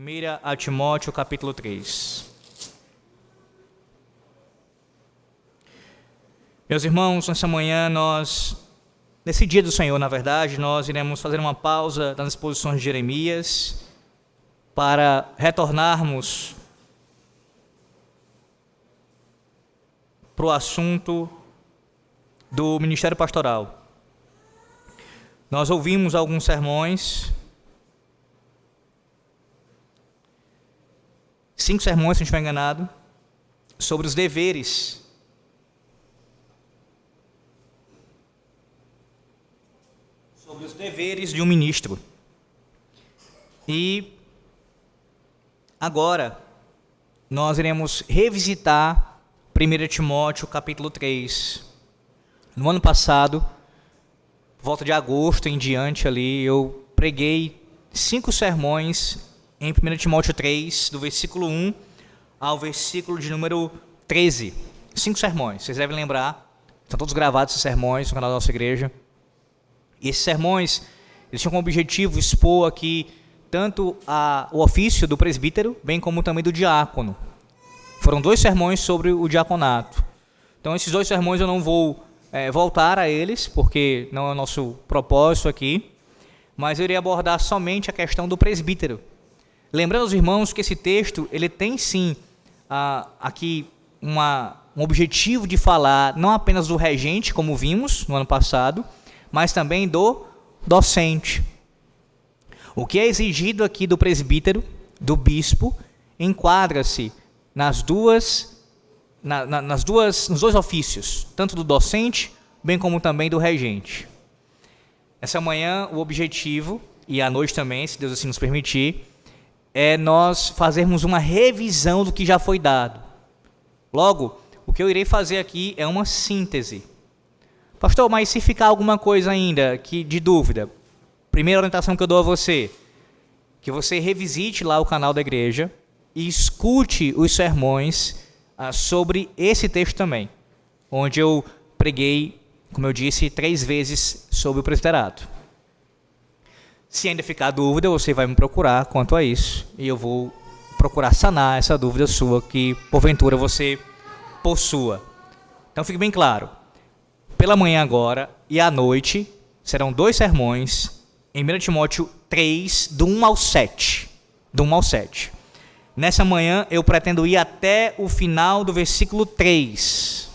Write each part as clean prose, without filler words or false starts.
1 Timóteo, capítulo 3. Meus irmãos, nessa manhã nesse dia do Senhor, na verdade, nós iremos fazer uma pausa nas exposições de Jeremias para retornarmos para o assunto do ministério pastoral. Nós ouvimos alguns sermões, 5 sermões, se não estiver enganado, sobre os deveres de um ministro. E agora nós iremos revisitar 1 Timóteo capítulo 3. No ano passado, volta de agosto em diante ali, eu preguei 5 sermões em 1 Timóteo 3, do versículo 1 ao versículo de número 13. 5 sermões, vocês devem lembrar, estão todos gravados esses sermões no canal da nossa igreja. E esses sermões, eles tinham como objetivo expor aqui tanto o ofício do presbítero, bem como também do diácono. Foram 2 sermões sobre o diaconato. Então, esses 2 sermões eu não vou voltar a eles, porque não é o nosso propósito aqui, mas eu irei abordar somente a questão do presbítero. Lembrando aos irmãos que esse texto, ele tem sim aqui um objetivo de falar não apenas do regente, como vimos no ano passado, mas também do docente. O que é exigido aqui do presbítero, do bispo, enquadra-se nos dois ofícios, tanto do docente, bem como também do regente. Essa manhã, o objetivo, e à noite também, se Deus assim nos permitir, é nós fazermos uma revisão do que já foi dado. Logo, o que eu irei fazer aqui é uma síntese. Pastor, mas se ficar alguma coisa ainda de dúvida, primeira orientação que eu dou a você, que você revisite lá o canal da igreja e escute os sermões sobre esse texto também, onde eu preguei, como eu disse, 3 vezes sobre o presbiterato. Se ainda ficar dúvida, você vai me procurar quanto a isso, e eu vou procurar sanar essa dúvida sua que, porventura, você possua. Então, fique bem claro. Pela manhã agora e à noite serão 2 sermões em 1 Timóteo 3, do 1 ao 7. Do 1 ao 7. Nessa manhã eu pretendo ir até o final do versículo 3.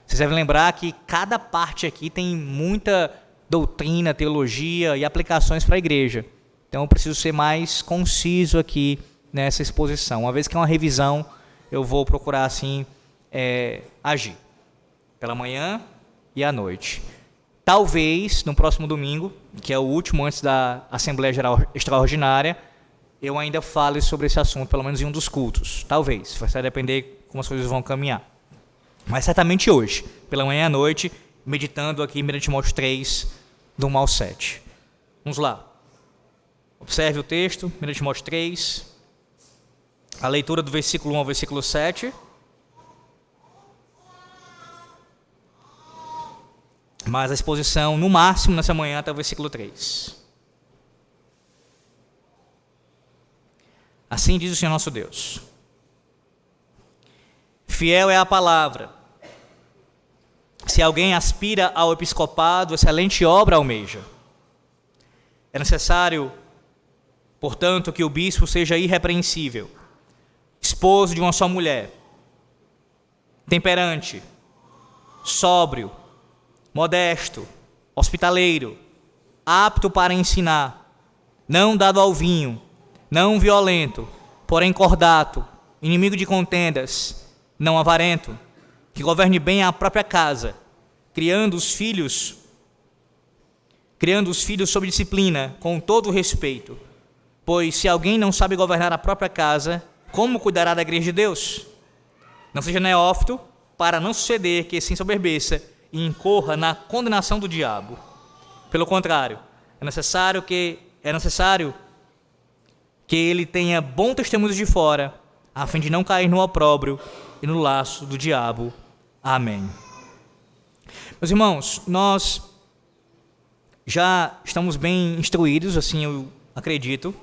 Vocês devem lembrar que cada parte aqui tem muita doutrina, teologia e aplicações para a igreja. Então eu preciso ser mais conciso aqui nessa exposição. Uma vez que é uma revisão, eu vou procurar assim agir. Pela manhã e à noite. Talvez, no próximo domingo, que é o último antes da Assembleia Geral Extraordinária, eu ainda fale sobre esse assunto, pelo menos em um dos cultos. Talvez, vai depender como as coisas vão caminhar. Mas certamente hoje, pela manhã e à noite, meditando aqui em 1 Timóteo 3, do 1 ao 7. Vamos lá. Observe o texto, 1 Timóteo 3, a leitura do versículo 1 ao versículo 7. Mas a exposição, no máximo, nessa manhã, até o versículo 3. Assim diz o Senhor nosso Deus. Fiel é a palavra. Se alguém aspira ao episcopado, excelente obra almeja. É necessário, portanto, que o bispo seja irrepreensível, esposo de uma só mulher, temperante, sóbrio, modesto, hospitaleiro, apto para ensinar, não dado ao vinho, não violento, porém cordato, inimigo de contendas, não avarento, que governe bem a própria casa, criando os filhos sob disciplina, com todo o respeito. Pois se alguém não sabe governar a própria casa, como cuidará da igreja de Deus? Não seja neófito, para não suceder que se ensoberbeça e incorra na condenação do diabo. Pelo contrário, é necessário que ele tenha bom testemunho de fora, a fim de não cair no opróbrio e no laço do diabo. Amém. Meus irmãos, nós já estamos bem instruídos, assim eu acredito,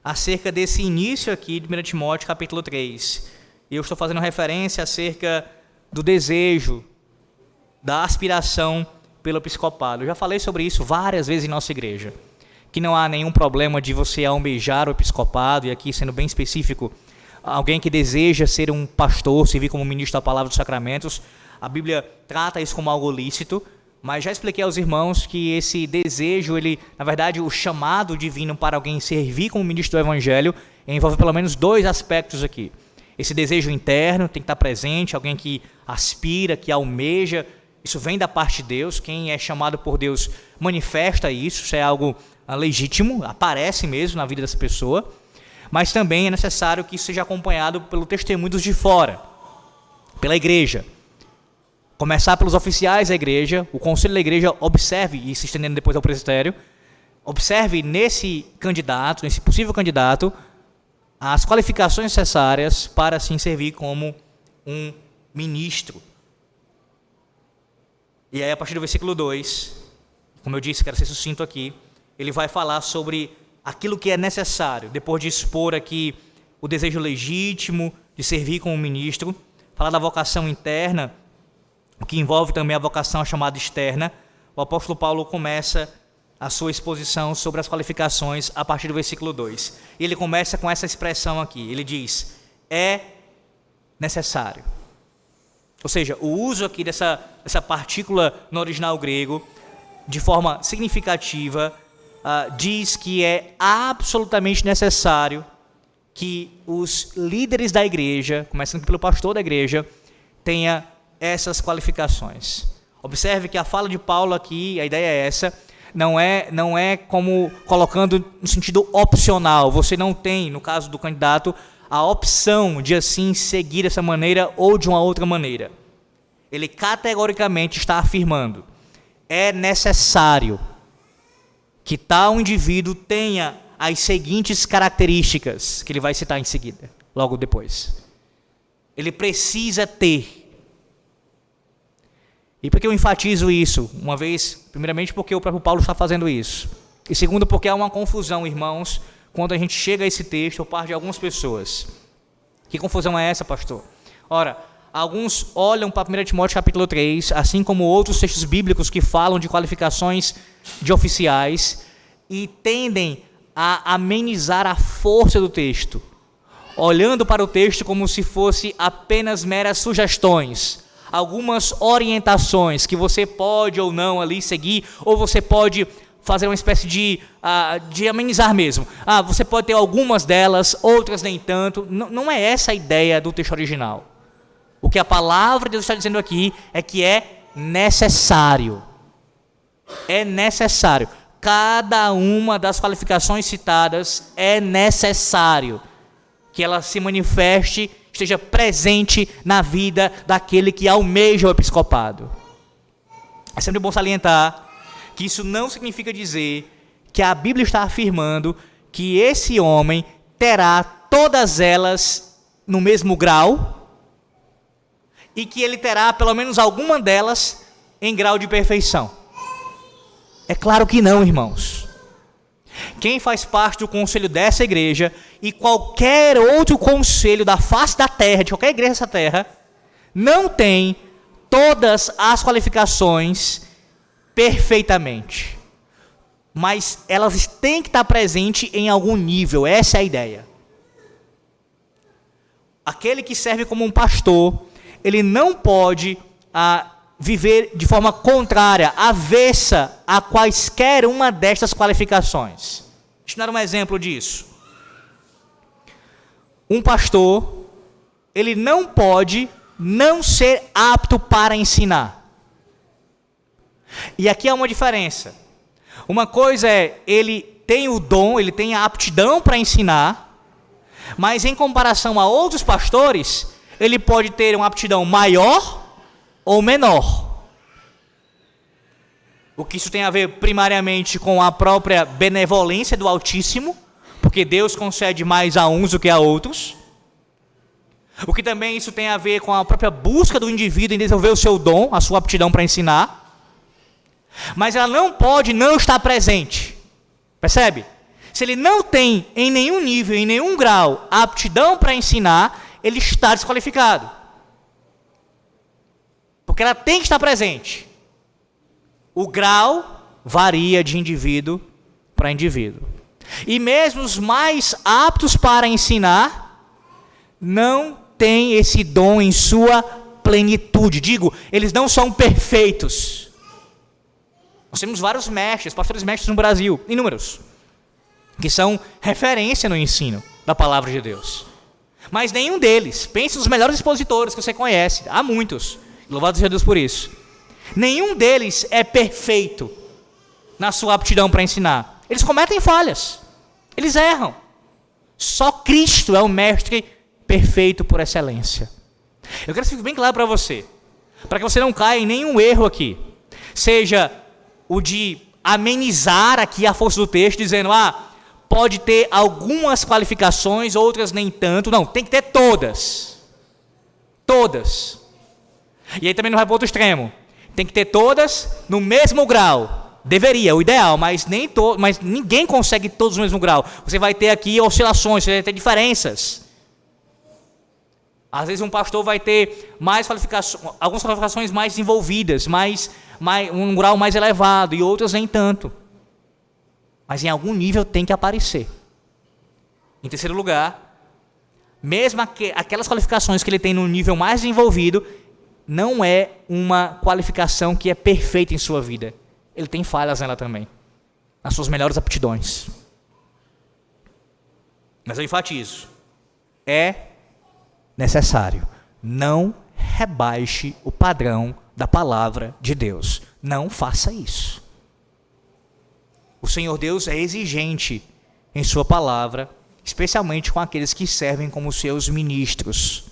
acerca desse início aqui de 1 Timóteo capítulo 3. E eu estou fazendo referência acerca do desejo, da aspiração pelo episcopado. Eu já falei sobre isso várias vezes em nossa igreja, que não há nenhum problema de você almejar o episcopado, e aqui sendo bem específico, alguém que deseja ser um pastor, servir como ministro da palavra dos sacramentos. A Bíblia trata isso como algo lícito, mas já expliquei aos irmãos que esse desejo, ele, na verdade, o chamado divino para alguém servir como ministro do evangelho, envolve pelo menos dois aspectos aqui. Esse desejo interno tem que estar presente, alguém que aspira, que almeja, isso vem da parte de Deus. Quem é chamado por Deus manifesta isso é algo legítimo, aparece mesmo na vida dessa pessoa, mas também é necessário que isso seja acompanhado pelo testemunho dos de fora, pela igreja. Começar pelos oficiais da igreja, o conselho da igreja observe, e se estendendo depois ao presbitério, observe nesse candidato, nesse possível candidato, as qualificações necessárias para assim servir como um ministro. E aí, a partir do versículo 2, como eu disse, quero ser sucinto aqui, ele vai falar sobre aquilo que é necessário, depois de expor aqui o desejo legítimo de servir como ministro, falar da vocação interna, o que envolve também a vocação chamada externa. O apóstolo Paulo começa a sua exposição sobre as qualificações a partir do versículo 2. E ele começa com essa expressão aqui, ele diz, é necessário. Ou seja, o uso aqui dessa partícula no original grego, de forma significativa, diz que é absolutamente necessário que os líderes da igreja, começando pelo pastor da igreja, tenha essas qualificações. Observe que a fala de Paulo aqui, a ideia é essa, não é como colocando no sentido opcional. Você não tem, no caso do candidato, a opção de assim seguir dessa maneira ou de uma outra maneira. Ele categoricamente está afirmando, é necessário que tal indivíduo tenha as seguintes características, que ele vai citar em seguida, logo depois. Ele precisa ter. E por que eu enfatizo isso? Uma vez, primeiramente porque o próprio Paulo está fazendo isso. E segundo, porque há uma confusão, irmãos, quando a gente chega a esse texto, por parte de algumas pessoas. Que confusão é essa, pastor? Ora, alguns olham para 1 Timóteo capítulo 3, assim como outros textos bíblicos que falam de qualificações de oficiais, e tendem a amenizar a força do texto, olhando para o texto como se fosse apenas meras sugestões, algumas orientações que você pode ou não ali seguir, ou você pode fazer uma espécie de amenizar mesmo. Você pode ter algumas delas, outras nem tanto. Não é essa a ideia do texto original. O que a palavra de Deus está dizendo aqui é que é necessário. É necessário. Cada uma das qualificações citadas é necessário que ela se manifeste, esteja presente na vida daquele que almeja o episcopado. É sempre bom salientar que isso não significa dizer que a Bíblia está afirmando que esse homem terá todas elas no mesmo grau e que ele terá pelo menos alguma delas em grau de perfeição. É claro que não, irmãos. Quem faz parte do conselho dessa igreja e qualquer outro conselho da face da terra, de qualquer igreja dessa terra, não tem todas as qualificações perfeitamente. Mas elas têm que estar presentes em algum nível, essa é a ideia. Aquele que serve como um pastor, ele não pode viver de forma contrária, avessa a quaisquer uma destas qualificações. Deixa eu dar um exemplo disso. Um pastor, ele não pode não ser apto para ensinar. E aqui há uma diferença. Uma coisa é, ele tem o dom, ele tem a aptidão para ensinar, mas em comparação a outros pastores, ele pode ter uma aptidão maior ou menor. O que isso tem a ver primariamente com a própria benevolência do Altíssimo, porque Deus concede mais a uns do que a outros. O que também isso tem a ver com a própria busca do indivíduo em desenvolver o seu dom, a sua aptidão para ensinar. Mas ela não pode não estar presente. Percebe? Se ele não tem em nenhum nível, em nenhum grau, a aptidão para ensinar, ele está desqualificado. Porque ela tem que estar presente. O grau varia de indivíduo para indivíduo. E mesmo os mais aptos para ensinar, não têm esse dom em sua plenitude. Digo, eles não são perfeitos. Nós temos vários mestres, pastores mestres no Brasil, inúmeros, que são referência no ensino da palavra de Deus. Mas nenhum deles, pense nos melhores expositores que você conhece, há muitos, louvado seja Deus por isso. Nenhum deles é perfeito na sua aptidão para ensinar. Eles cometem falhas, eles erram. Só Cristo é o mestre perfeito por excelência. Eu quero que fique bem claro para você, para que você não caia em nenhum erro aqui, seja o de amenizar aqui a força do texto, dizendo, pode ter algumas qualificações, outras nem tanto. Não, tem que ter todas. Todas. E aí também não vai para outro extremo. Tem que ter todas no mesmo grau. Deveria, o ideal, mas ninguém consegue todos no mesmo grau. Você vai ter aqui oscilações, você vai ter diferenças. Às vezes um pastor vai ter mais qualificações, algumas qualificações mais desenvolvidas, um grau mais elevado, e outras nem tanto. Mas em algum nível tem que aparecer. Em terceiro lugar, mesmo aquelas qualificações que ele tem no nível mais desenvolvido, não é uma qualificação que é perfeita em sua vida. Ele tem falhas nela também, nas suas melhores aptidões. Mas eu enfatizo, é necessário, não rebaixe o padrão da palavra de Deus. Não faça isso. O Senhor Deus é exigente em sua palavra, especialmente com aqueles que servem como seus ministros.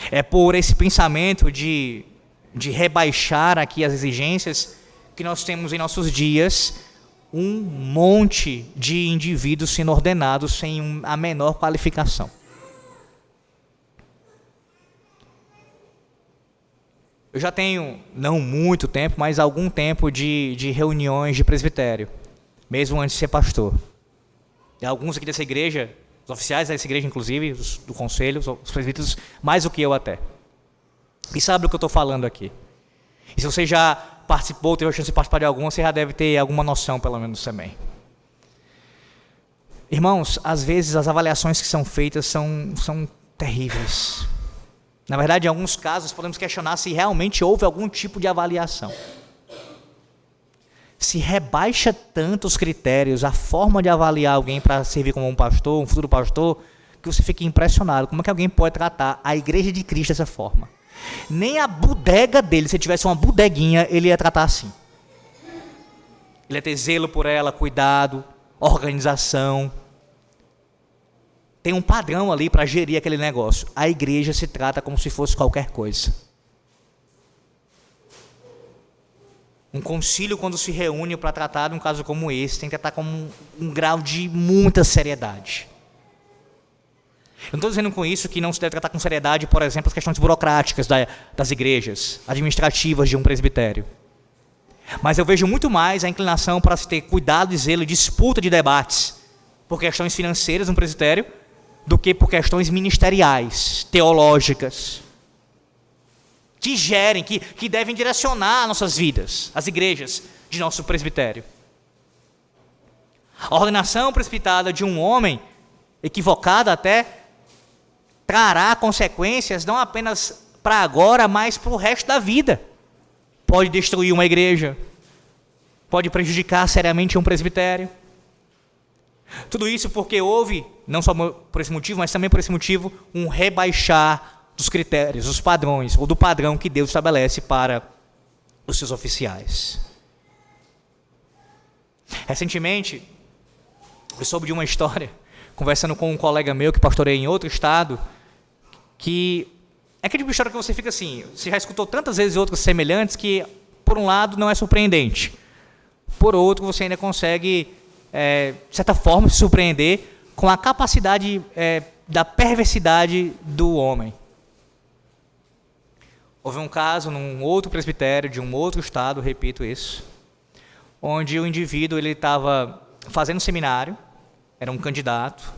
É por esse pensamento de rebaixar aqui as exigências que nós temos em nossos dias um monte de indivíduos sendo ordenados sem a menor qualificação. Eu já tenho, não muito tempo, mas algum tempo de reuniões de presbitério, mesmo antes de ser pastor. E alguns aqui dessa igreja, os oficiais dessa igreja, inclusive, do conselho, os presbíteros, mais do que eu até. E sabe do que eu estou falando aqui. E se você já participou, teve a chance de participar de alguma, você já deve ter alguma noção, pelo menos, também. Irmãos, às vezes as avaliações que são feitas são terríveis. Na verdade, em alguns casos, podemos questionar se realmente houve algum tipo de avaliação. Se rebaixa tanto os critérios, a forma de avaliar alguém para servir como um pastor, um futuro pastor, que você fica impressionado. Como é que alguém pode tratar a igreja de Cristo dessa forma? Nem a bodega dele, se tivesse uma bodeguinha, ele ia tratar assim. Ele ia ter zelo por ela, cuidado, organização. Tem um padrão ali para gerir aquele negócio. A igreja se trata como se fosse qualquer coisa. Um concílio, quando se reúne para tratar de um caso como esse, tem que tratar com um grau de muita seriedade. Eu não estou dizendo com isso que não se deve tratar com seriedade, por exemplo, as questões burocráticas das igrejas, administrativas de um presbitério. Mas eu vejo muito mais a inclinação para se ter cuidado e zelo e disputa de debates por questões financeiras no presbitério, do que por questões ministeriais, teológicas, que gerem, que devem direcionar nossas vidas, as igrejas de nosso presbitério. A ordenação precipitada de um homem, equivocada até, trará consequências não apenas para agora, mas para o resto da vida. Pode destruir uma igreja, pode prejudicar seriamente um presbitério. Tudo isso porque houve, não só por esse motivo, mas também por esse motivo, um rebaixar dos critérios, dos padrões, ou do padrão que Deus estabelece para os seus oficiais. Recentemente, eu soube de uma história, conversando com um colega meu que pastoreia em outro estado, que é aquele tipo de história que você fica assim, você já escutou tantas vezes outras semelhantes que, por um lado, não é surpreendente. Por outro, você ainda consegue, de certa forma, se surpreender com a capacidade da perversidade do homem. Houve um caso num outro presbitério de um outro estado, repito isso, onde o indivíduo ele estava fazendo seminário, era um candidato,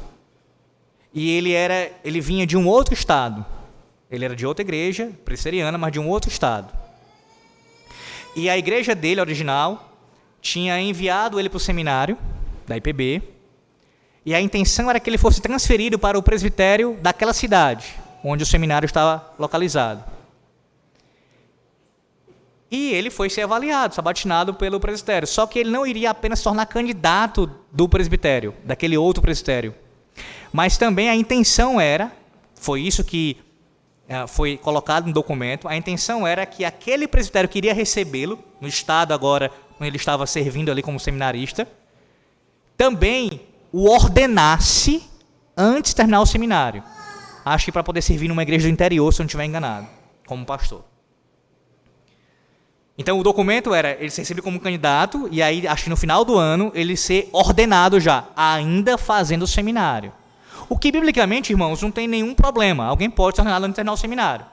e ele vinha de um outro estado. Ele era de outra igreja, presbiteriana, mas de um outro estado. E a igreja dele, original, tinha enviado ele para o seminário da IPB, e a intenção era que ele fosse transferido para o presbitério daquela cidade, onde o seminário estava localizado. E ele foi ser avaliado, sabatinado pelo presbitério. Só que ele não iria apenas se tornar candidato do presbitério, daquele outro presbitério. Mas também a intenção era, foi isso que foi colocado no documento, a intenção era que aquele presbitério que iria recebê-lo, no estado agora, onde ele estava servindo ali como seminarista, também o ordenasse antes de terminar o seminário. Acho que para poder servir numa igreja do interior, se eu não estiver enganado, como pastor. Então o documento era ele ser recebido como candidato e aí, acho que no final do ano, ele ser ordenado já, ainda fazendo o seminário. O que, biblicamente, irmãos, não tem nenhum problema. Alguém pode ser ordenado antes de terminar o seminário.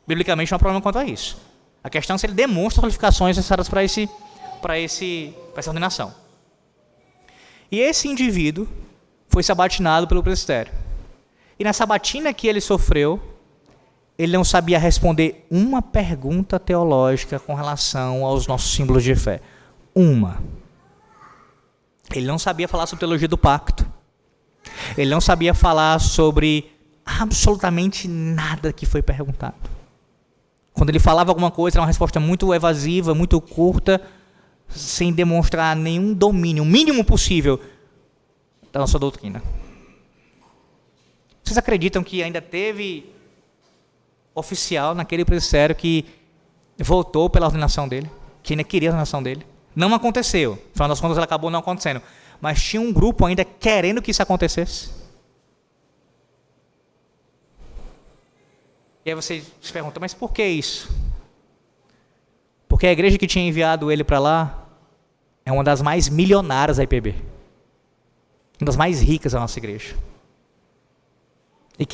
Biblicamente não há problema quanto a isso. A questão é se ele demonstra as qualificações necessárias para essa ordenação. E esse indivíduo foi sabatinado pelo presbitério. E na sabatina que ele sofreu, ele não sabia responder uma pergunta teológica com relação aos nossos símbolos de fé. Uma. Ele não sabia falar sobre teologia do pacto. Ele não sabia falar sobre absolutamente nada que foi perguntado. Quando ele falava alguma coisa, era uma resposta muito evasiva, muito curta, sem demonstrar nenhum domínio, o mínimo possível, da nossa doutrina. Vocês acreditam que ainda teve oficial naquele presbitério que votou pela ordenação dele, que ainda queria a ordenação dele? Não aconteceu, no final das contas ela acabou não acontecendo, mas tinha um grupo ainda querendo que isso acontecesse. E aí você se pergunta, mas por que isso? Porque a igreja que tinha enviado ele para lá é uma das mais milionárias da IPB, uma das mais ricas da nossa igreja, e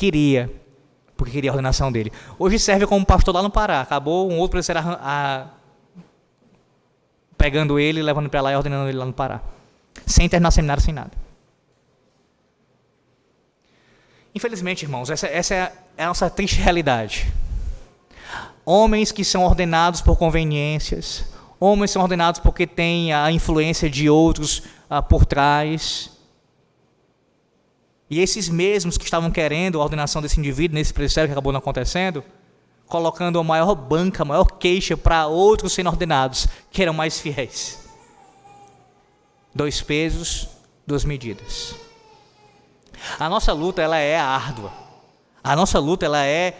porque queria a ordenação dele. Hoje serve como pastor lá no Pará. Acabou um outro presbitério pegando ele, levando para lá e ordenando ele lá no Pará. Sem terminar seminário, sem nada. Infelizmente, irmãos, essa é a nossa triste realidade. Homens que são ordenados por conveniências, homens que são ordenados porque têm a influência de outros por trás. E esses mesmos que estavam querendo a ordenação desse indivíduo, nesse presbitério que acabou não acontecendo, colocando a maior banca, a maior queixa para outros sendo ordenados, que eram mais fiéis. 2 pesos, 2 medidas. A nossa luta, ela é árdua. A nossa luta, ela é...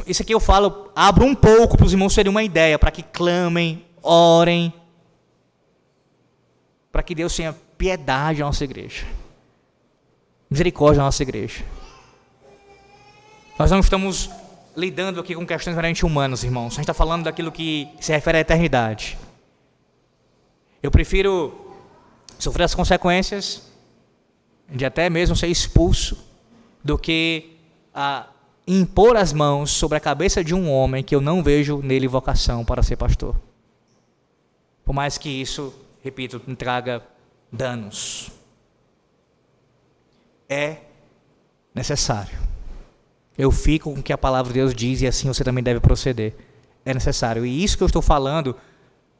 Isso aqui eu falo, abro um pouco para os irmãos terem uma ideia, para que clamem, orem, para que Deus tenha piedade à nossa igreja. Misericórdia na nossa igreja. Nós não estamos lidando aqui com questões meramente humanas, irmãos. A gente está falando daquilo que se refere à eternidade. Eu prefiro sofrer as consequências de até mesmo ser expulso do que impor as mãos sobre a cabeça de um homem que eu não vejo nele vocação para ser pastor. Por mais que isso, repito, me traga danos. É necessário. Eu fico com o que a palavra de Deus diz e assim você também deve proceder. É necessário. E isso que eu estou falando,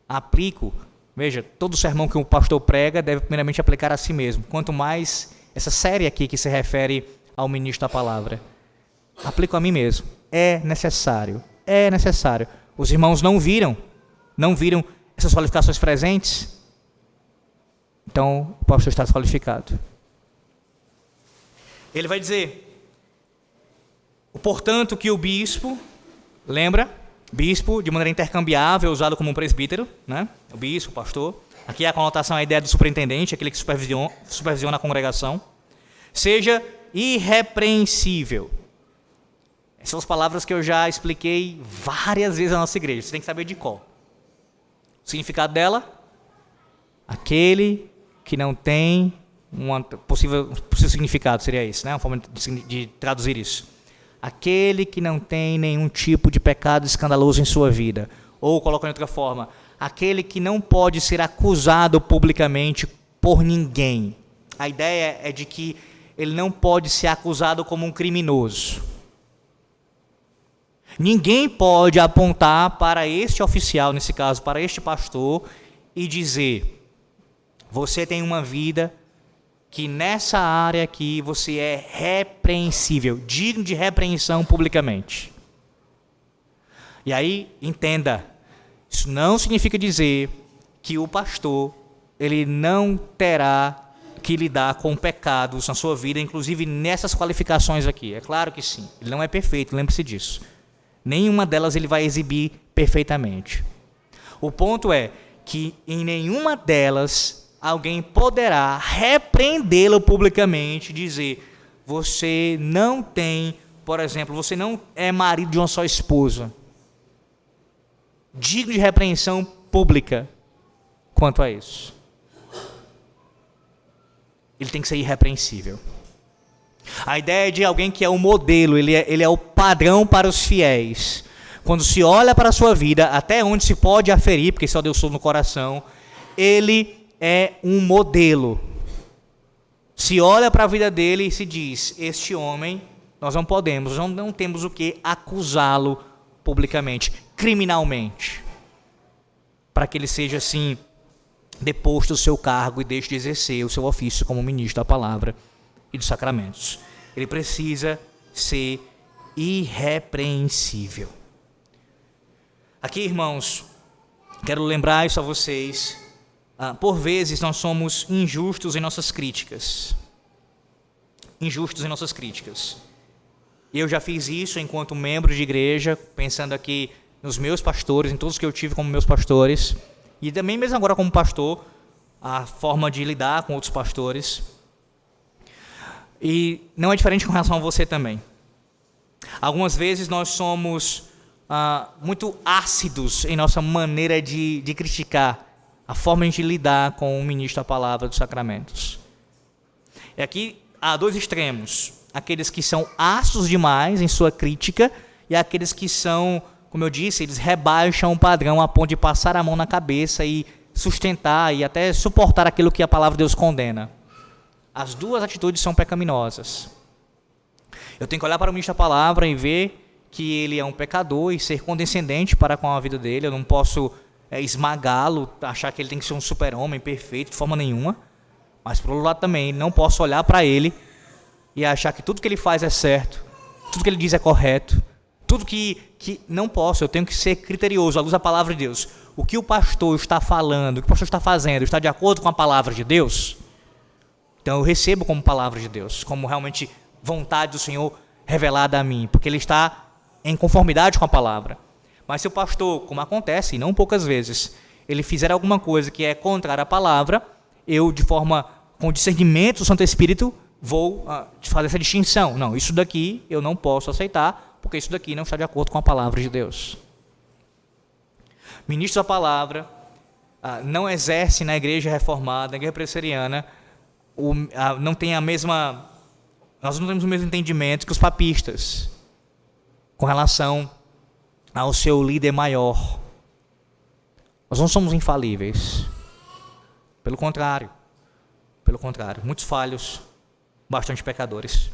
aplico. Veja, todo sermão que um pastor prega deve primeiramente aplicar a si mesmo. Quanto mais essa série aqui que se refere ao ministro da palavra. Aplico a mim mesmo. É necessário. É necessário. Os irmãos não viram essas qualificações presentes? Então, o pastor está desqualificado. Ele vai dizer, portanto, que o bispo, lembra? Bispo, de maneira intercambiável, usado como um presbítero, né? O bispo, o pastor. Aqui a conotação, a ideia do superintendente, aquele que supervisiona a congregação. Seja irrepreensível. Essas são as palavras que eu já expliquei várias vezes na nossa igreja. Você tem que saber de qual. O significado dela? Aquele que não tem... Um possível significado seria esse, né? Uma forma de traduzir isso. Aquele que não tem nenhum tipo de pecado escandaloso em sua vida. Ou, colocando de outra forma, aquele que não pode ser acusado publicamente por ninguém. A ideia é de que ele não pode ser acusado como um criminoso. Ninguém pode apontar para este oficial, nesse caso, para este pastor, e dizer: você tem uma vida que nessa área aqui você é repreensível, digno de repreensão publicamente. E aí, entenda, isso não significa dizer que o pastor ele não terá que lidar com pecados na sua vida, inclusive nessas qualificações aqui. É claro que sim, ele não é perfeito, lembre-se disso. Nenhuma delas ele vai exibir perfeitamente. O ponto é que em nenhuma delas alguém poderá repreendê-lo publicamente, dizer: você não tem, por exemplo, você não é marido de uma só esposa, digno de repreensão pública quanto a isso. Ele tem que ser irrepreensível. A ideia é de alguém que é o modelo, ele é o padrão para os fiéis. Quando se olha para a sua vida, até onde se pode aferir, porque só Deus sabe no coração, ele é um modelo. Se olha para a vida dele e se diz: este homem, nós não podemos, não temos o que acusá-lo publicamente, criminalmente, para que ele seja assim deposto do seu cargo e deixe de exercer o seu ofício como ministro da palavra e dos sacramentos. Ele precisa ser irrepreensível. Aqui, irmãos, quero lembrar isso a vocês. Por vezes nós somos injustos em nossas críticas. Injustos em nossas críticas. Eu já fiz isso enquanto membro de igreja, pensando aqui nos meus pastores, em todos que eu tive como meus pastores, e também mesmo agora como pastor, a forma de lidar com outros pastores. E não é diferente com relação a você também. Algumas vezes nós somos muito ácidos em nossa maneira de criticar a forma de lidar com o ministro da palavra dos sacramentos. E aqui há dois extremos: aqueles que são ácidos demais em sua crítica e aqueles que são, como eu disse, eles rebaixam o padrão a ponto de passar a mão na cabeça e sustentar e até suportar aquilo que a palavra de Deus condena. As duas atitudes são pecaminosas. Eu tenho que olhar para o ministro da palavra e ver que ele é um pecador e ser condescendente para com a vida dele. Eu não posso esmagá-lo, achar que ele tem que ser um super-homem perfeito de forma nenhuma. Mas, por outro lado, também não posso olhar para ele e achar que tudo que ele faz é certo, tudo que ele diz é correto, tudo que não posso. Eu tenho que ser criterioso à luz da palavra de Deus. O que o pastor está falando, o que o pastor está fazendo, está de acordo com a palavra de Deus? Então eu recebo como palavra de Deus, como realmente vontade do Senhor revelada a mim, porque ele está em conformidade com a palavra. Mas se o pastor, como acontece, e não poucas vezes, ele fizer alguma coisa que é contrária à palavra, eu, com discernimento do Santo Espírito, vou fazer essa distinção. Não, isso daqui eu não posso aceitar, porque isso daqui não está de acordo com a palavra de Deus. Ministros da palavra não exerce na igreja reformada, na igreja presbiteriana, não tem nós não temos o mesmo entendimento que os papistas com relação ao seu líder maior. Nós não somos infalíveis. Pelo contrário, muitos falhos, bastante pecadores.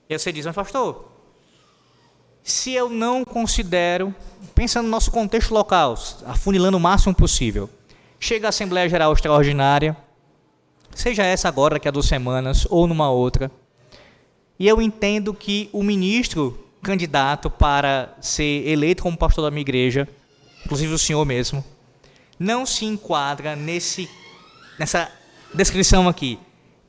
E aí você diz: mas pastor, se eu não considero, pensando no nosso contexto local, afunilando o máximo possível, chega a Assembleia Geral Extraordinária, seja essa agora, daqui a 2 semanas, ou numa outra, e eu entendo que o ministro candidato para ser eleito como pastor da minha igreja, inclusive o senhor mesmo, não se enquadra nessa descrição aqui.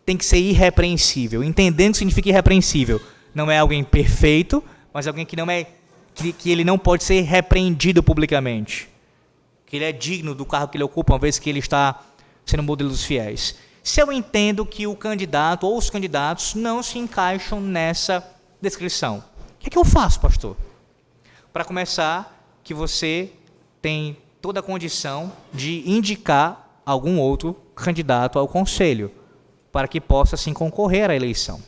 Tem que ser irrepreensível. Entendendo o que significa irrepreensível. Não é alguém perfeito, mas alguém que ele não pode ser repreendido publicamente. Que ele é digno do cargo que ele ocupa, uma vez que ele está sendo modelo dos fiéis. Se eu entendo que o candidato ou os candidatos não se encaixam nessa descrição, o que eu faço, pastor? Para começar, que você tem toda a condição de indicar algum outro candidato ao conselho, para que possa, assim, concorrer à eleição.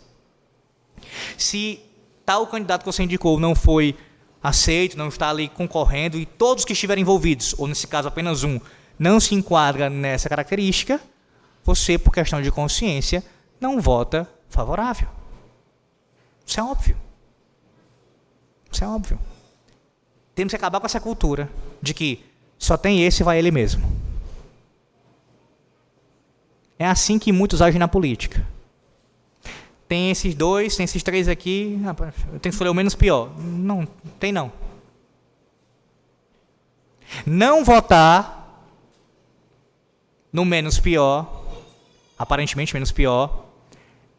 Se tal candidato que você indicou não foi aceito, não está ali concorrendo, e todos que estiverem envolvidos, ou nesse caso apenas um, não se enquadra nessa característica, você, por questão de consciência, não vota favorável. Isso é óbvio. Isso é óbvio. Temos que acabar com essa cultura de que só tem esse e vai ele mesmo. É assim que muitos agem na política. Tem esses dois, tem esses três aqui, eu tenho que escolher o menos pior. Não, tem não. Não votar no menos pior, aparentemente menos pior,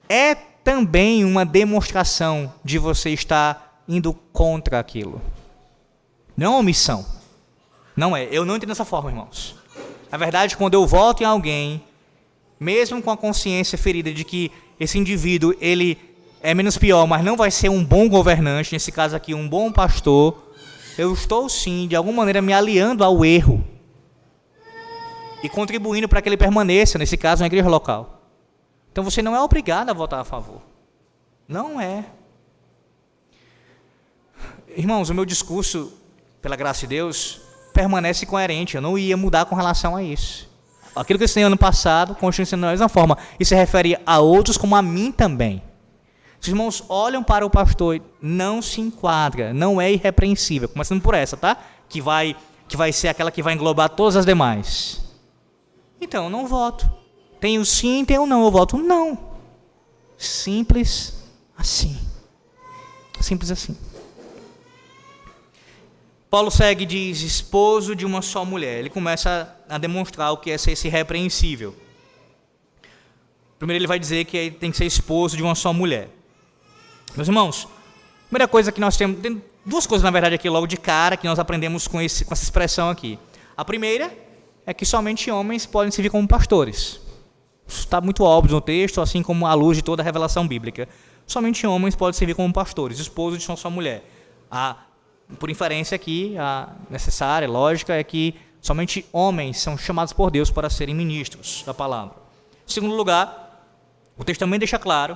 é também uma demonstração de você estar indo contra aquilo. Não é uma omissão. Não é. Eu não entendo dessa forma, irmãos. Na verdade, quando eu voto em alguém, mesmo com a consciência ferida de que esse indivíduo, ele é menos pior, mas não vai ser um bom governante, nesse caso aqui, um bom pastor, eu estou sim, de alguma maneira, me aliando ao erro e contribuindo para que ele permaneça, nesse caso, na igreja local. Então você não é obrigado a votar a favor. Não é. Irmãos, o meu discurso, pela graça de Deus, permanece coerente. Eu não ia mudar com relação a isso. Aquilo que eu ensinei ano passado, continua sendo da mesma forma. Isso se refere a outros como a mim também. Os irmãos olham para o pastor e não se enquadra, não é irrepreensível. Começando por essa, tá? Que vai ser aquela que vai englobar todas as demais. Então, eu não voto. Tem o sim, tem o não. Eu voto não. Simples assim. Simples assim. Paulo segue e diz, esposo de uma só mulher. Ele começa a demonstrar o que é ser esse irrepreensível. Primeiro ele vai dizer que ele tem que ser esposo de uma só mulher. Meus irmãos, a primeira coisa que nós temos... Tem duas coisas, na verdade, aqui logo de cara que nós aprendemos com essa expressão aqui. A primeira é que somente homens podem servir como pastores. Isso está muito óbvio no texto, assim como à luz de toda a revelação bíblica. Somente homens podem servir como pastores, esposo de uma só mulher. Por inferência aqui, a necessária, lógica, é que somente homens são chamados por Deus para serem ministros da palavra. Em segundo lugar, o texto também deixa claro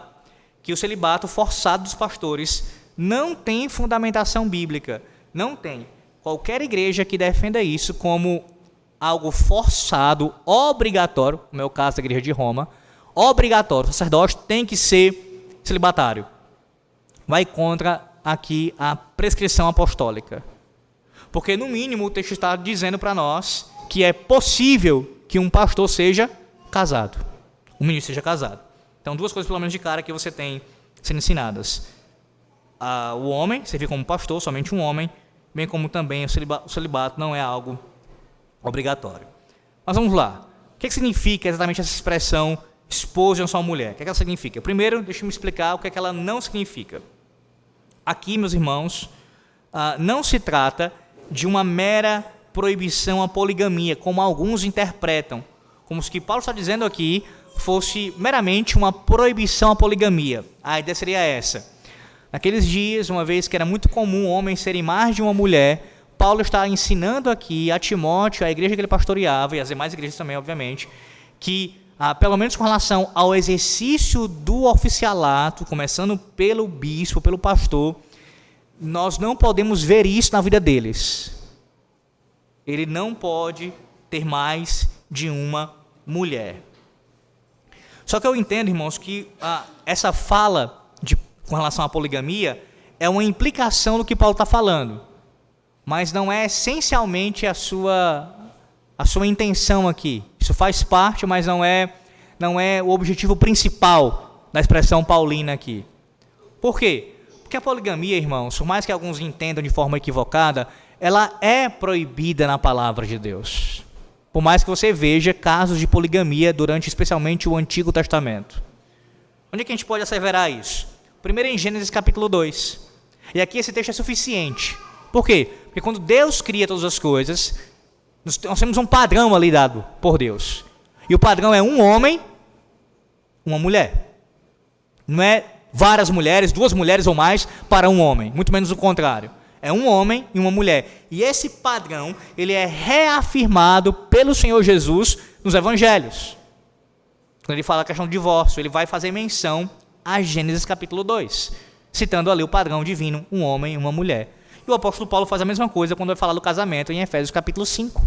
que o celibato forçado dos pastores não tem fundamentação bíblica. Não tem. Qualquer igreja que defenda isso como algo forçado, obrigatório, como é o caso da igreja de Roma, obrigatório, o sacerdote tem que ser celibatário. Vai contra aqui a prescrição apostólica. Porque, no mínimo, o texto está dizendo para nós que é possível que um pastor seja casado. Um ministro seja casado. Então, duas coisas, pelo menos, de cara que você tem sendo ensinadas. O homem, servir como pastor, somente um homem, bem como também o celibato não é algo obrigatório. Mas vamos lá. O que significa exatamente essa expressão esposo de uma só mulher? O que ela significa? Primeiro, deixa eu me explicar o que ela não significa. Aqui, meus irmãos, não se trata de uma mera proibição à poligamia, como alguns interpretam, como se o que Paulo está dizendo aqui fosse meramente uma proibição à poligamia. A ideia seria essa. Naqueles dias, uma vez que era muito comum homens serem mais de uma mulher, Paulo está ensinando aqui a Timóteo, a igreja que ele pastoreava, e as demais igrejas também, obviamente, que, pelo menos com relação ao exercício do oficialato, começando pelo bispo, pelo pastor, nós não podemos ver isso na vida deles. Ele não pode ter mais de uma mulher. Só que eu entendo, irmãos, que essa fala com relação à poligamia é uma implicação do que Paulo está falando, mas não é essencialmente a sua intenção aqui. Isso faz parte, mas não é o objetivo principal da expressão paulina aqui. Por quê? Porque a poligamia, irmãos, por mais que alguns entendam de forma equivocada, ela é proibida na palavra de Deus. Por mais que você veja casos de poligamia durante especialmente o Antigo Testamento. Onde é que a gente pode asseverar isso? Primeiro em Gênesis capítulo 2. E aqui esse texto é suficiente. Por quê? Porque quando Deus cria todas as coisas, nós temos um padrão ali dado por Deus. E o padrão é um homem, uma mulher. Não é várias mulheres, duas mulheres ou mais para um homem. Muito menos o contrário. É um homem e uma mulher. E esse padrão, ele é reafirmado pelo Senhor Jesus nos evangelhos. Quando ele fala a questão do divórcio, ele vai fazer menção a Gênesis capítulo 2, citando ali o padrão divino, um homem e uma mulher. E o apóstolo Paulo faz a mesma coisa quando vai falar do casamento em Efésios capítulo 5.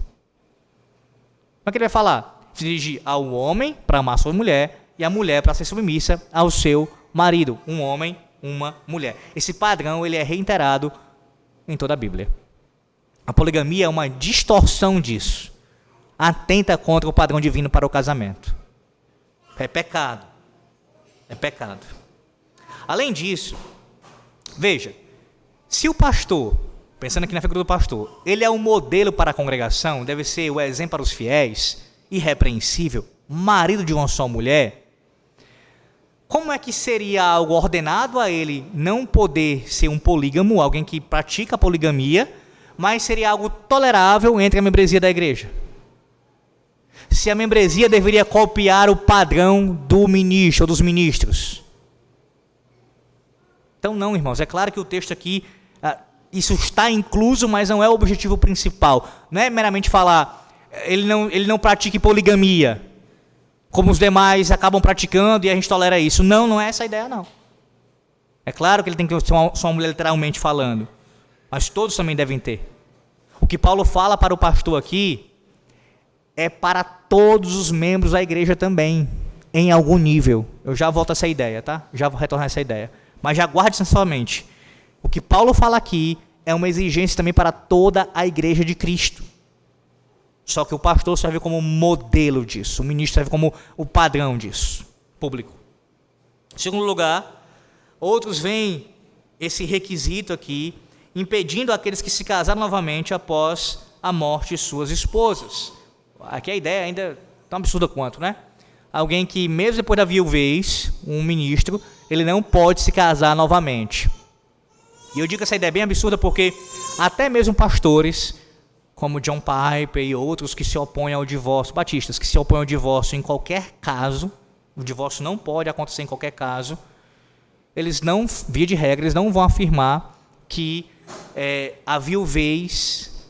é que ele vai falar? Se dirigir ao homem para amar sua mulher e a mulher para ser submissa ao seu marido. Um homem, uma mulher. Esse padrão ele é reiterado em toda a Bíblia. A poligamia é uma distorção disso. Atenta contra o padrão divino para o casamento. É pecado. É pecado. Além disso, veja, se o pastor, pensando aqui na figura do pastor, ele é um modelo para a congregação, deve ser o exemplo para os fiéis, irrepreensível, marido de uma só mulher, como é que seria algo ordenado a ele não poder ser um polígamo, alguém que pratica a poligamia, mas seria algo tolerável entre a membresia da igreja? Se a membresia deveria copiar o padrão do ministro ou dos ministros. Então não, irmãos, é claro que o texto aqui, isso está incluso, mas não é o objetivo principal. Não é meramente falar, ele não pratique poligamia, como os demais acabam praticando e a gente tolera isso. Não, não é essa a ideia, não. É claro que ele tem que ser só uma mulher literalmente falando, mas todos também devem ter. O que Paulo fala para o pastor aqui é para todos os membros da igreja também, em algum nível. Eu já volto a essa ideia, tá? Já vou retornar a essa ideia. Mas já guarde isso na sua mente. O que Paulo fala aqui é uma exigência também para toda a igreja de Cristo. Só que o pastor serve como modelo disso, o ministro serve como o padrão disso, público. Em segundo lugar, outros veem esse requisito aqui, impedindo aqueles que se casaram novamente após a morte de suas esposas. Aqui a ideia ainda é tão absurda quanto, né? Alguém que, mesmo depois da viuvez, um ministro, ele não pode se casar novamente. E eu digo que essa ideia é bem absurda porque até mesmo pastores, como John Piper e outros que se opõem ao divórcio, batistas, que se opõem ao divórcio em qualquer caso, o divórcio não pode acontecer em qualquer caso, eles não, via de regra, eles não vão afirmar que a viuvez,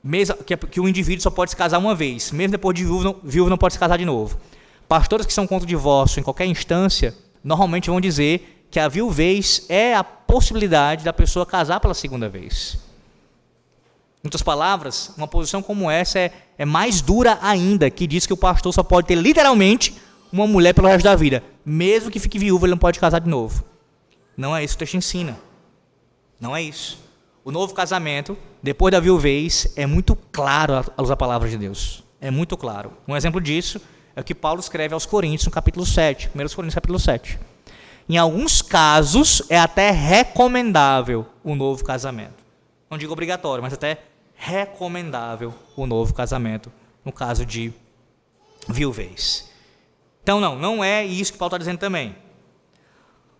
mesmo, que o indivíduo só pode se casar uma vez, mesmo depois de viúvo não pode se casar de novo. Pastores que são contra o divórcio em qualquer instância, normalmente vão dizer que a viuvez é a possibilidade da pessoa casar pela segunda vez. Em outras palavras, uma posição como essa é mais dura ainda, que diz que o pastor só pode ter literalmente uma mulher pelo resto da vida. Mesmo que fique viúvo, ele não pode casar de novo. Não é isso que o texto ensina. Não é isso. O novo casamento, depois da viuvez, é muito claro à luz da palavra de Deus. É muito claro. Um exemplo disso é o que Paulo escreve aos Coríntios, no capítulo 7. 1 Coríntios, capítulo 7. Em alguns casos, é até recomendável o novo casamento. Não digo obrigatório, mas até recomendável o novo casamento, no caso de viuvez. Então, não é isso que Paulo está dizendo também.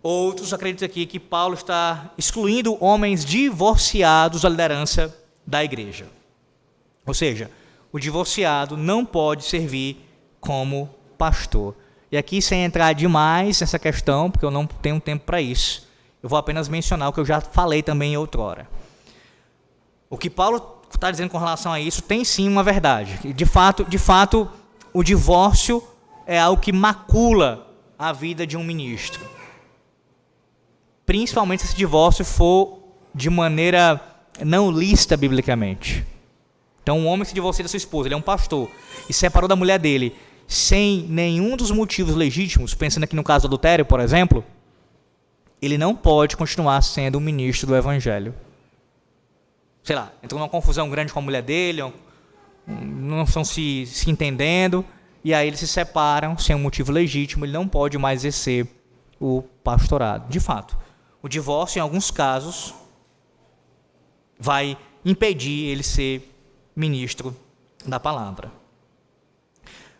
Outros acreditam aqui que Paulo está excluindo homens divorciados da liderança da igreja. Ou seja, o divorciado não pode servir como pastor. E aqui, sem entrar demais nessa questão, porque eu não tenho tempo para isso, eu vou apenas mencionar o que eu já falei também em outrora. O que Paulo está dizendo com relação a isso tem sim uma verdade. De fato, o divórcio é algo que macula a vida de um ministro. Principalmente se esse divórcio for de maneira não lícita biblicamente. Então, um homem que se divorcia da sua esposa, ele é um pastor, e se separou da mulher dele sem nenhum dos motivos legítimos, pensando aqui no caso do adultério, por exemplo, ele não pode continuar sendo um ministro do evangelho. Sei lá, entrou numa confusão grande com a mulher dele, não estão se entendendo, e aí eles se separam sem um motivo legítimo, ele não pode mais exercer o pastorado. De fato, o divórcio, em alguns casos, vai impedir ele ser ministro da palavra.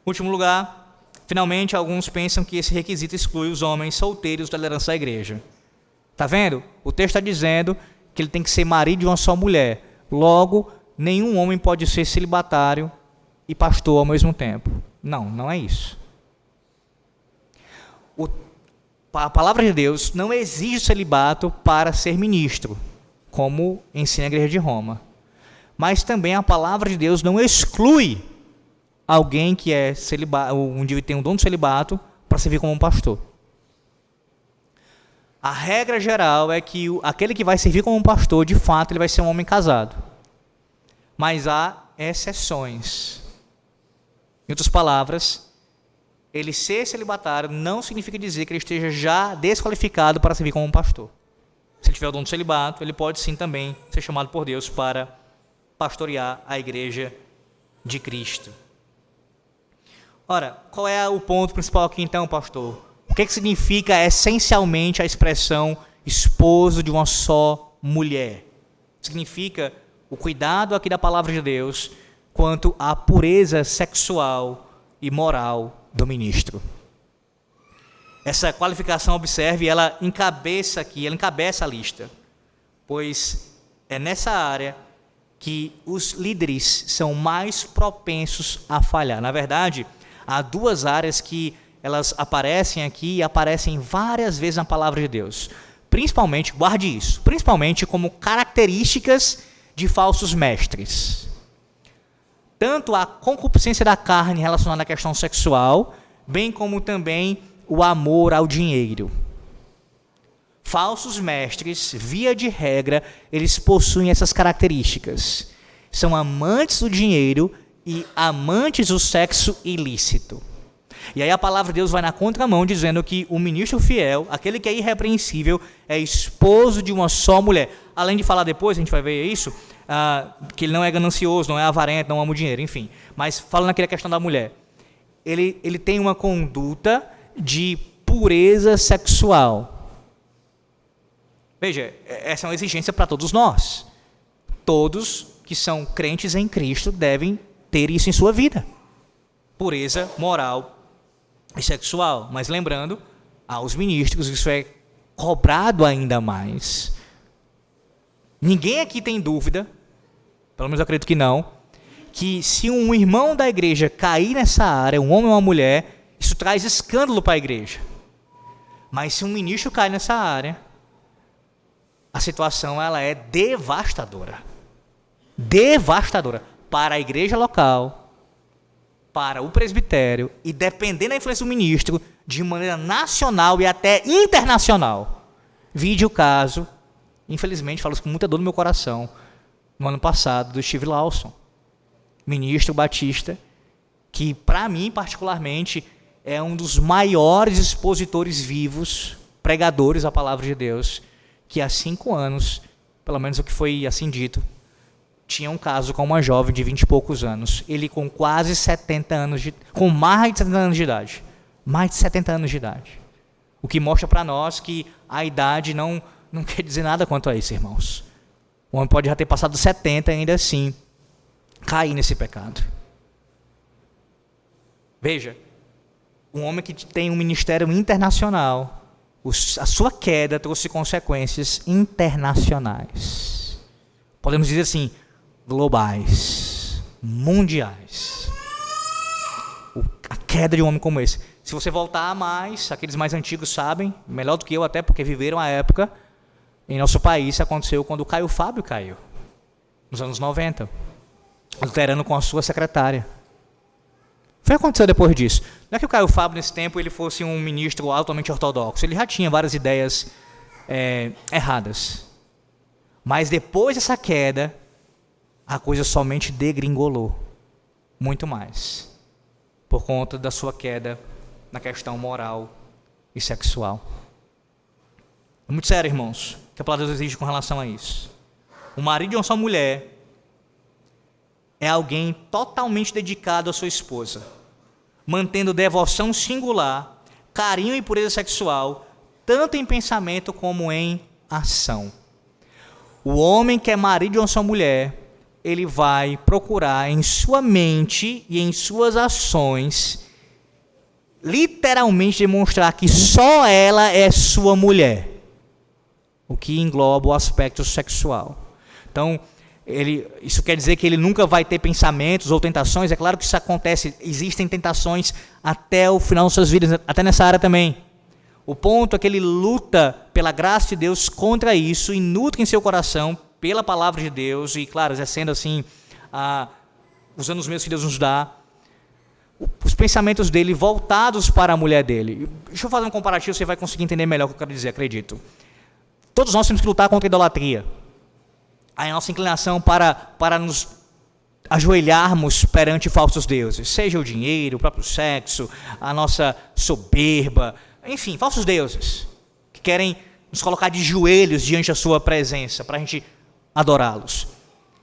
Último lugar, finalmente, alguns pensam que esse requisito exclui os homens solteiros da liderança da igreja. Está vendo? O texto está dizendo que ele tem que ser marido de uma só mulher. Logo, nenhum homem pode ser celibatário e pastor ao mesmo tempo. Não é isso. A palavra de Deus não exige celibato para ser ministro, como ensina a igreja de Roma. Mas também a palavra de Deus não exclui alguém que é celibato, um indivíduo tem um dom de celibato, para servir como um pastor. A regra geral é que aquele que vai servir como um pastor, de fato, ele vai ser um homem casado. Mas há exceções. Em outras palavras, ele ser celibatário não significa dizer que ele esteja já desqualificado para servir como um pastor. Se ele tiver o dom do celibato, ele pode sim também ser chamado por Deus para pastorear a igreja de Cristo. Ora, qual é o ponto principal aqui então, pastor? O que significa essencialmente a expressão esposo de uma só mulher? Significa o cuidado aqui da palavra de Deus quanto à pureza sexual e moral do ministro. Essa qualificação, observe, ela encabeça a lista, pois é nessa área que os líderes são mais propensos a falhar. Na verdade, há duas áreas que elas aparecem aqui e aparecem várias vezes na palavra de Deus. Principalmente, guarde isso, principalmente como características de falsos mestres. Tanto a concupiscência da carne relacionada à questão sexual, bem como também o amor ao dinheiro. Falsos mestres, via de regra, eles possuem essas características. São amantes do dinheiro e amantes do sexo ilícito. E aí a palavra de Deus vai na contramão, dizendo que o ministro fiel, aquele que é irrepreensível, é esposo de uma só mulher. Além de falar depois, a gente vai ver isso, que ele não é ganancioso, não é avarento, não ama o dinheiro, enfim. Mas falando aqui da questão da mulher, ele tem uma conduta de pureza sexual. Veja, essa é uma exigência para todos nós. Todos que são crentes em Cristo devem ter isso em sua vida. Pureza moral e sexual. Mas lembrando, aos ministros isso é cobrado ainda mais. Ninguém aqui tem dúvida, pelo menos eu acredito que não, que se um irmão da igreja cair nessa área, um homem ou uma mulher, isso traz escândalo para a igreja. Mas se um ministro cair nessa área, a situação ela é devastadora. Devastadora para a igreja local, para o presbitério e, dependendo da influência do ministro, de maneira nacional e até internacional. Vide o caso, infelizmente, falo isso com muita dor no meu coração, no ano passado, do Steve Lawson, ministro batista, que para mim particularmente é um dos maiores expositores vivos, pregadores da palavra de Deus, que há 5 anos, pelo menos o que foi assim dito, tinha um caso com uma jovem de 20 e poucos anos, ele com quase 70 anos, com mais de 70 anos de idade, mais de 70 anos de idade, o que mostra para nós que a idade não quer dizer nada quanto a isso, irmãos. O homem pode já ter passado 70 e ainda assim cair nesse pecado. Veja, um homem que tem um ministério internacional, a sua queda trouxe consequências internacionais. Podemos dizer assim, globais, mundiais. A queda de um homem como esse. Se você voltar a mais, aqueles mais antigos sabem, melhor do que eu até, porque viveram a época, em nosso país, isso aconteceu quando o Caio Fábio caiu, nos anos 90, luterano com a sua secretária. Foi acontecer depois disso. Não é que o Caio Fábio, nesse tempo, ele fosse um ministro altamente ortodoxo, ele já tinha várias ideias erradas. Mas depois dessa queda, a coisa somente degringolou, muito mais, por conta da sua queda na questão moral e sexual. É muito sério, irmãos, o que a palavra de Deus exige com relação a isso. O marido de uma só mulher é alguém totalmente dedicado à sua esposa, mantendo devoção singular, carinho e pureza sexual, tanto em pensamento como em ação. O homem que é marido de uma só mulher, ele vai procurar em sua mente e em suas ações literalmente demonstrar que só ela é sua mulher, o que engloba o aspecto sexual. Então, isso quer dizer que ele nunca vai ter pensamentos ou tentações. É claro que isso acontece, existem tentações até o final das suas vidas, até nessa área também. O ponto é que ele luta pela graça de Deus contra isso e nutre em seu coração pela palavra de Deus e, claro, exercendo assim, usando os meios que Deus nos dá, os pensamentos dele voltados para a mulher dele. Deixa eu fazer um comparativo, você vai conseguir entender melhor o que eu quero dizer, acredito. Todos nós temos que lutar contra a idolatria. A nossa inclinação para nos ajoelharmos perante falsos deuses, seja o dinheiro, o próprio sexo, a nossa soberba, enfim, falsos deuses que querem nos colocar de joelhos diante da sua presença para a gente adorá-los.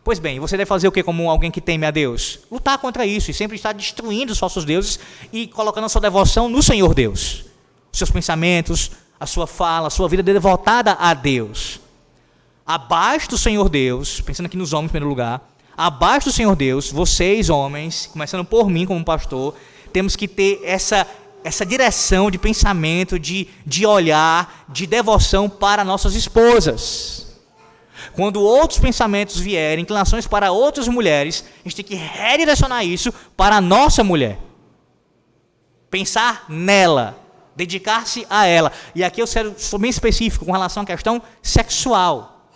Pois bem, você deve fazer o que como alguém que teme a Deus? Lutar contra isso e sempre estar destruindo os falsos deuses e colocando a sua devoção no Senhor Deus. Os seus pensamentos, a sua fala, a sua vida devotada a Deus. Abaixo do Senhor Deus, pensando aqui nos homens em primeiro lugar, abaixo do Senhor Deus, vocês homens, começando por mim como pastor, temos que ter essa direção de pensamento, de olhar, de devoção para nossas esposas. Quando outros pensamentos vierem, inclinações para outras mulheres, a gente tem que redirecionar isso para a nossa mulher. Pensar nela, dedicar-se a ela. E aqui eu sou bem específico com relação à questão sexual.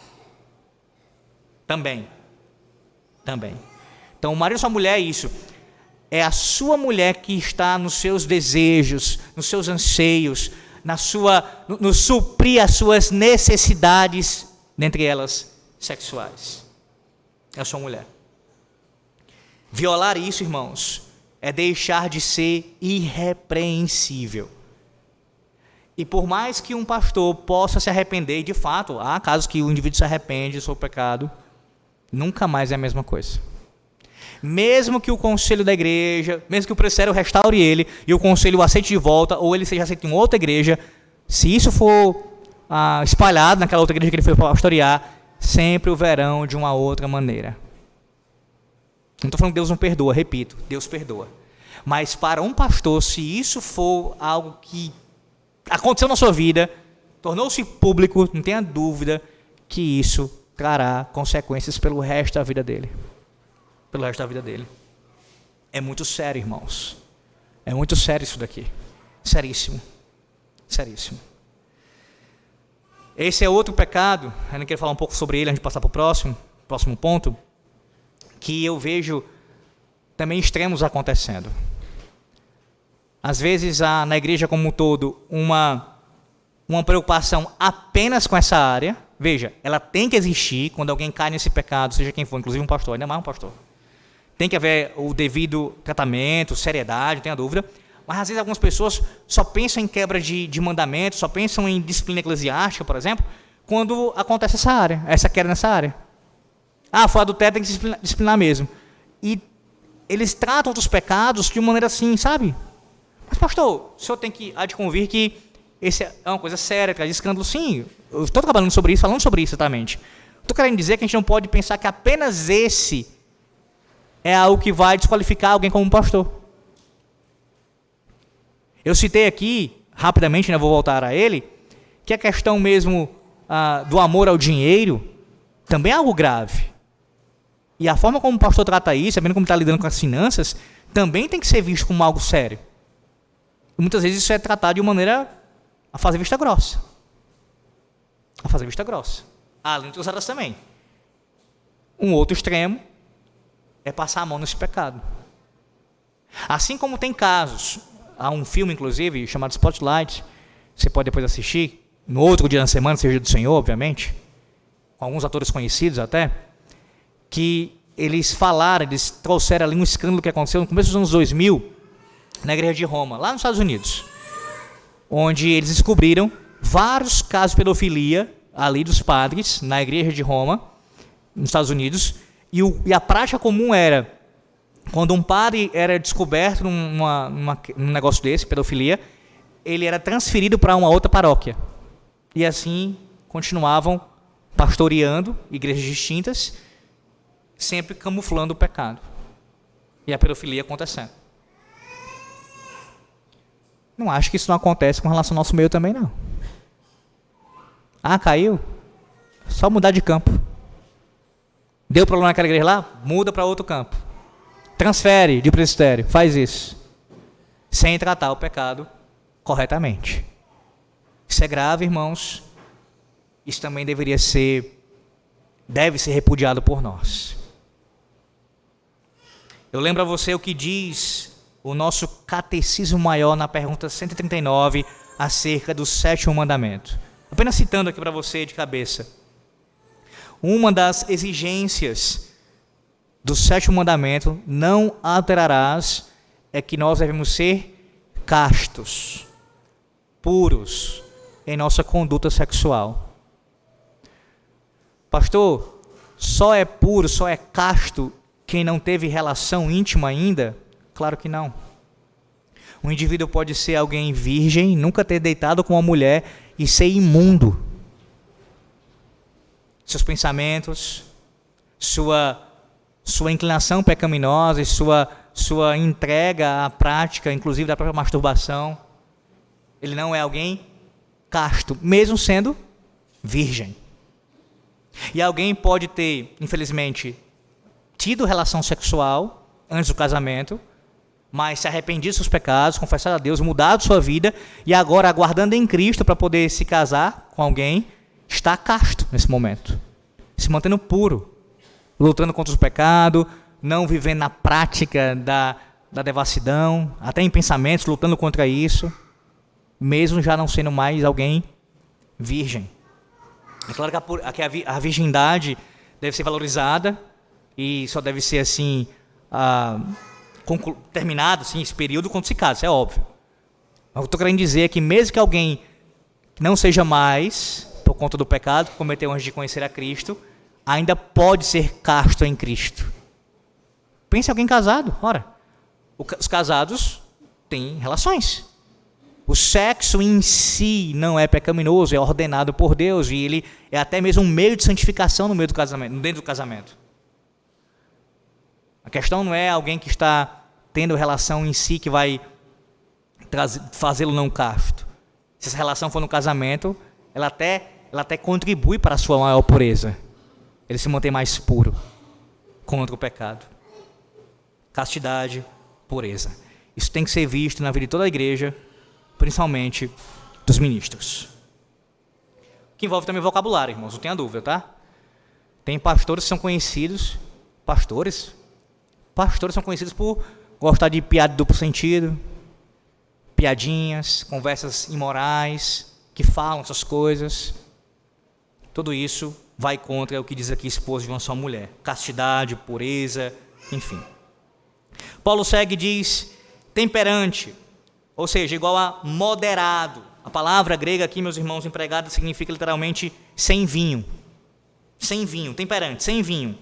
Também. Então, o marido da sua mulher é isso. É a sua mulher que está nos seus desejos, nos seus anseios, no suprir as suas necessidades, dentre elas sexuais. É a sua mulher. Violar isso, irmãos, é deixar de ser irrepreensível. E por mais que um pastor possa se arrepender, e de fato, há casos que o indivíduo se arrepende do seu pecado, nunca mais é a mesma coisa. Mesmo que o conselho da igreja, mesmo que o presbitério restaure ele e o conselho o aceite de volta, ou ele seja aceito em outra igreja, se isso for espalhado naquela outra igreja que ele foi pastorear, sempre o verão de uma outra maneira. Não estou falando que Deus não perdoa, repito, Deus perdoa. Mas para um pastor, se isso for algo que aconteceu na sua vida, tornou-se público, não tenha dúvida que isso trará consequências pelo resto da vida dele. Pelo resto da vida dele. É muito sério, irmãos. É muito sério isso daqui. Seríssimo. Esse é outro pecado, eu não quero falar um pouco sobre ele antes de passar para o próximo ponto, que eu vejo também extremos acontecendo. Às vezes há na igreja como um todo uma preocupação apenas com essa área. Veja, ela tem que existir quando alguém cai nesse pecado, seja quem for, inclusive um pastor, ainda mais um pastor. Tem que haver o devido tratamento, seriedade, não tenha dúvida. Mas às vezes algumas pessoas só pensam em quebra de mandamentos, só pensam em disciplina eclesiástica, por exemplo, quando acontece essa queda nessa área. Foi adultério, tem que se disciplinar mesmo. E eles tratam outros pecados de uma maneira assim, sabe? Mas pastor, o senhor tem que adconvir que esse é uma coisa séria, traz escândalo. Sim, eu estou trabalhando sobre isso, falando sobre isso exatamente. Estou querendo dizer que a gente não pode pensar que apenas esse é algo que vai desqualificar alguém como pastor. Eu citei aqui, rapidamente, vou voltar a ele, que a questão mesmo do amor ao dinheiro também é algo grave. E a forma como o pastor trata isso, sabendo como está lidando com as finanças, também tem que ser visto como algo sério. E muitas vezes isso é tratado de uma maneira a fazer vista grossa. Além de outras áreas também. Um outro extremo é passar a mão nesse pecado. Assim como tem casos, há um filme inclusive chamado Spotlight, você pode depois assistir, no outro dia da semana, seja do Senhor, obviamente, com alguns atores conhecidos até, que eles trouxeram ali um escândalo que aconteceu no começo dos anos 2000, na igreja de Roma, lá nos Estados Unidos, onde eles descobriram vários casos de pedofilia ali dos padres, na igreja de Roma, nos Estados Unidos, e a prática comum era, quando um padre era descoberto num negócio desse, pedofilia, ele era transferido para uma outra paróquia. E assim continuavam pastoreando igrejas distintas, sempre camuflando o pecado. E a pedofilia acontecendo. Não acho que isso não acontece com relação ao nosso meio também, não. Caiu? Só mudar de campo. Deu problema naquela igreja lá? Muda para outro campo. Transfere de presbitério. Faz isso. Sem tratar o pecado corretamente. Isso é grave, irmãos. Isso também deve ser repudiado por nós. Eu lembro a você o que diz o nosso catecismo maior na pergunta 139 acerca do 7º mandamento. Apenas citando aqui para você de cabeça. Uma das exigências do 7º mandamento, não adulterarás, é que nós devemos ser castos, puros em nossa conduta sexual. Pastor, só é puro, só é casto quem não teve relação íntima ainda? Claro que não. Um indivíduo pode ser alguém virgem, nunca ter deitado com uma mulher e ser imundo. Seus pensamentos, sua inclinação pecaminosa e sua entrega à prática, inclusive da própria masturbação. Ele não é alguém casto, mesmo sendo virgem. E alguém pode ter, infelizmente, tido relação sexual antes do casamento, mas se arrependido dos seus pecados, confessado a Deus, mudado sua vida, e agora aguardando em Cristo para poder se casar com alguém, está casto nesse momento, se mantendo puro, lutando contra o pecado, não vivendo na prática da devassidão, até em pensamentos, lutando contra isso, mesmo já não sendo mais alguém virgem. É claro que a virgindade deve ser valorizada e só deve ser assim terminado assim, esse período quando se casa, isso é óbvio. Mas o que eu estou querendo dizer é que mesmo que alguém não seja mais, por conta do pecado que cometeu antes de conhecer a Cristo, ainda pode ser casto em Cristo. Pense em alguém casado. Ora, os casados têm relações. O sexo em si não é pecaminoso, é ordenado por Deus e ele é até mesmo um meio de santificação no meio do casamento, dentro do casamento. A questão não é alguém que está tendo relação em si que vai fazê-lo não casto. Se essa relação for no casamento, ela até contribui para a sua maior pureza. Ele se mantém mais puro contra o pecado. Castidade, pureza. Isso tem que ser visto na vida de toda a igreja, principalmente dos ministros. Que envolve também vocabulário, irmãos, não tenha dúvida, tá? Tem pastores que são conhecidos, pastores são conhecidos por gostar de piada de duplo sentido, piadinhas, conversas imorais, que falam essas coisas. Tudo isso vai contra o que diz aqui esposo de uma só mulher. Castidade, pureza, enfim. Paulo segue e diz temperante, ou seja, igual a moderado. A palavra grega aqui, meus irmãos, empregada significa literalmente sem vinho. Sem vinho, temperante, sem vinho.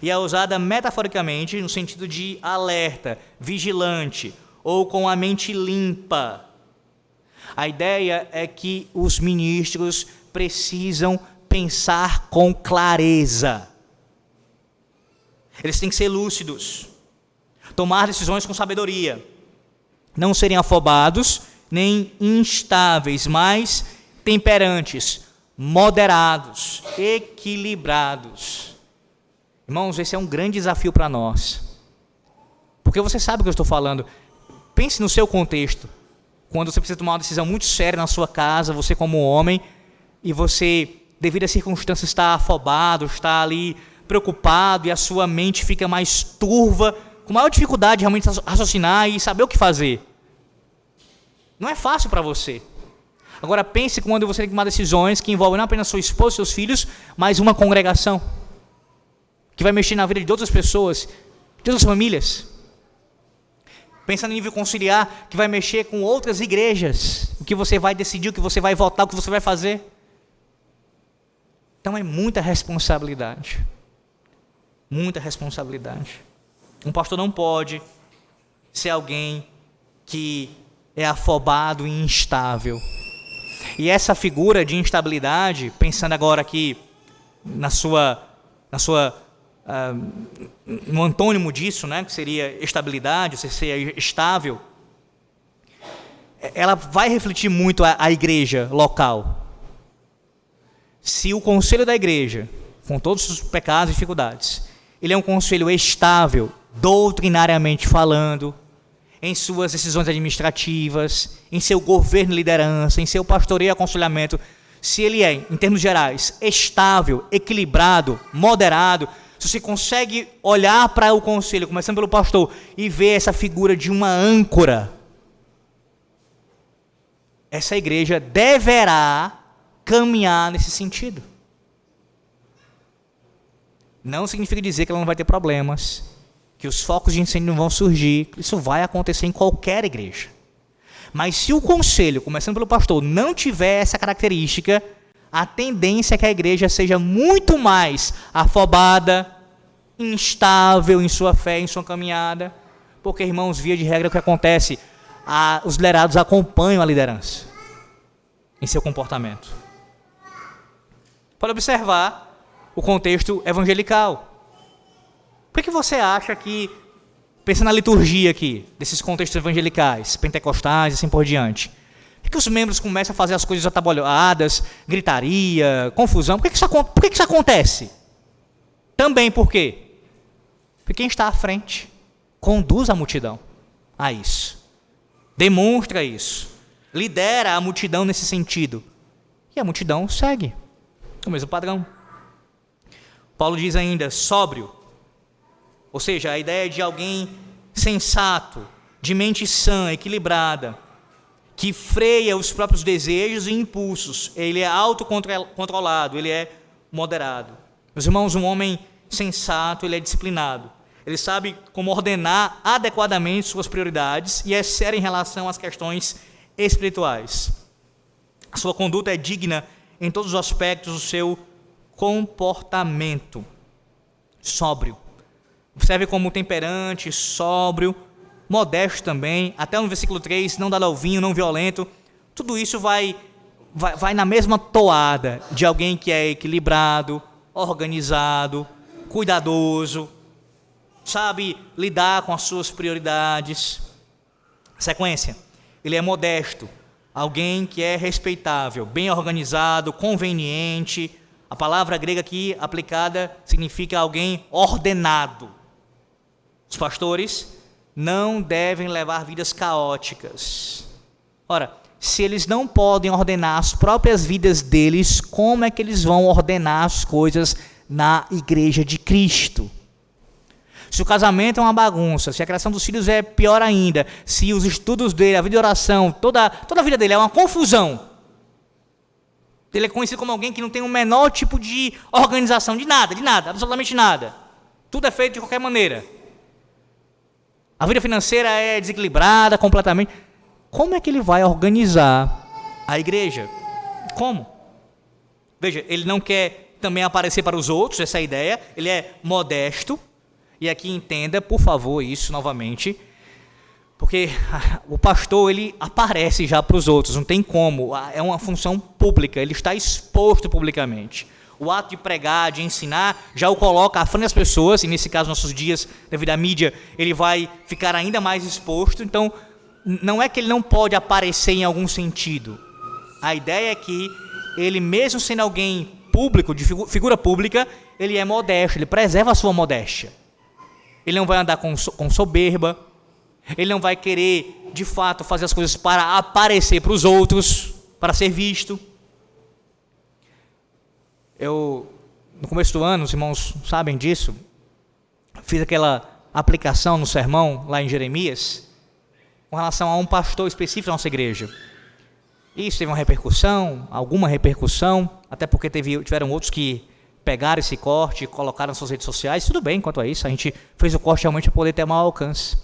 E é usada metaforicamente no sentido de alerta, vigilante, ou com a mente limpa. A ideia é que os ministros precisam pensar com clareza. Eles têm que ser lúcidos, tomar decisões com sabedoria, não serem afobados nem instáveis, mas temperantes, moderados, equilibrados. Irmãos, esse é um grande desafio para nós, porque você sabe o que eu estou falando. Pense no seu contexto, quando você precisa tomar uma decisão muito séria na sua casa, você como homem, e você, devido às circunstâncias, está afobado, está ali preocupado, e a sua mente fica mais turva, com maior dificuldade de realmente raciocinar e saber o que fazer. Não é fácil para você. Agora pense quando você tem que tomar decisões que envolvem não apenas sua esposa e seus filhos, mas uma congregação, que vai mexer na vida de outras pessoas, de outras famílias. Pensa no nível conciliar, que vai mexer com outras igrejas, o que você vai decidir, o que você vai votar, o que você vai fazer. Então é muita responsabilidade. Muita responsabilidade. Um pastor não pode ser alguém que é afobado e instável. E essa figura de instabilidade, pensando agora aqui no antônimo disso, né, que seria estabilidade, você ser estável, ela vai refletir muito a igreja local. Se o conselho da igreja, com todos os pecados e dificuldades, ele é um conselho estável, doutrinariamente falando, em suas decisões administrativas, em seu governo e liderança, em seu pastoreio e aconselhamento, se ele é, em termos gerais, estável, equilibrado, moderado, se você consegue olhar para o conselho, começando pelo pastor, e ver essa figura de uma âncora, essa igreja deverá caminhar nesse sentido. Não significa dizer que ela não vai ter problemas, que os focos de incêndio não vão surgir. Isso vai acontecer em qualquer igreja. Mas se o conselho, começando pelo pastor, não tiver essa característica, a tendência é que a igreja seja muito mais afobada, instável em sua fé, em sua caminhada. Porque, irmãos, via de regra, o que acontece? Os liderados acompanham a liderança em seu comportamento. Pode observar o contexto evangelical. Por que você acha que, pensando na liturgia aqui, desses contextos evangelicais, pentecostais e assim por diante, por que os membros começam a fazer as coisas atabalhoadas, gritaria, confusão? Por que isso acontece? Também por quê? Porque quem está à frente conduz a multidão a isso. Demonstra isso. Lidera a multidão nesse sentido. E a multidão segue o mesmo padrão. Paulo diz ainda, sóbrio. Ou seja, a ideia de alguém sensato, de mente sã, equilibrada, que freia os próprios desejos e impulsos. Ele é autocontrolado, ele é moderado. Meus irmãos, um homem sensato, ele é disciplinado. Ele sabe como ordenar adequadamente suas prioridades e é sério em relação às questões espirituais. A sua conduta é digna em todos os aspectos do seu comportamento. Sóbrio. Observe como temperante, sóbrio, modesto também. Até no versículo 3, não dado ao vinho, não violento. Tudo isso vai na mesma toada de alguém que é equilibrado, organizado, cuidadoso, sabe lidar com as suas prioridades. Sequência. Ele é modesto, alguém que é respeitável, bem organizado, conveniente. A palavra grega aqui aplicada significa alguém ordenado. Os pastores não devem levar vidas caóticas. Ora, se eles não podem ordenar as próprias vidas deles, como é que eles vão ordenar as coisas na igreja de Cristo? Se o casamento é uma bagunça, se a criação dos filhos é pior ainda, se os estudos dele, a vida de oração, toda a vida dele é uma confusão, ele é conhecido como alguém que não tem o menor tipo de organização, de nada, absolutamente nada. Tudo é feito de qualquer maneira. A vida financeira é desequilibrada completamente. Como é que ele vai organizar a igreja? Como? Veja, ele não quer também aparecer para os outros, essa é a ideia. Ele é modesto. E aqui entenda, por favor, isso novamente, porque o pastor, ele aparece já para os outros, não tem como, é uma função pública, ele está exposto publicamente. O ato de pregar, de ensinar, já o coloca à frente das pessoas, e nesse caso, nossos dias, devido à mídia, ele vai ficar ainda mais exposto. Então, não é que ele não pode aparecer em algum sentido. A ideia é que ele, mesmo sendo alguém público, de figura pública, ele é modesto, ele preserva a sua modéstia. Ele não vai andar com soberba, ele não vai querer, de fato, fazer as coisas para aparecer para os outros, para ser visto. Eu, no começo do ano, os irmãos sabem disso, fiz aquela aplicação no sermão, lá em Jeremias, com relação a um pastor específico da nossa igreja. Isso teve uma repercussão, alguma repercussão, até porque tiveram outros que pegaram esse corte e colocaram nas suas redes sociais. Tudo bem quanto a isso, a gente fez o corte realmente para poder ter maior alcance.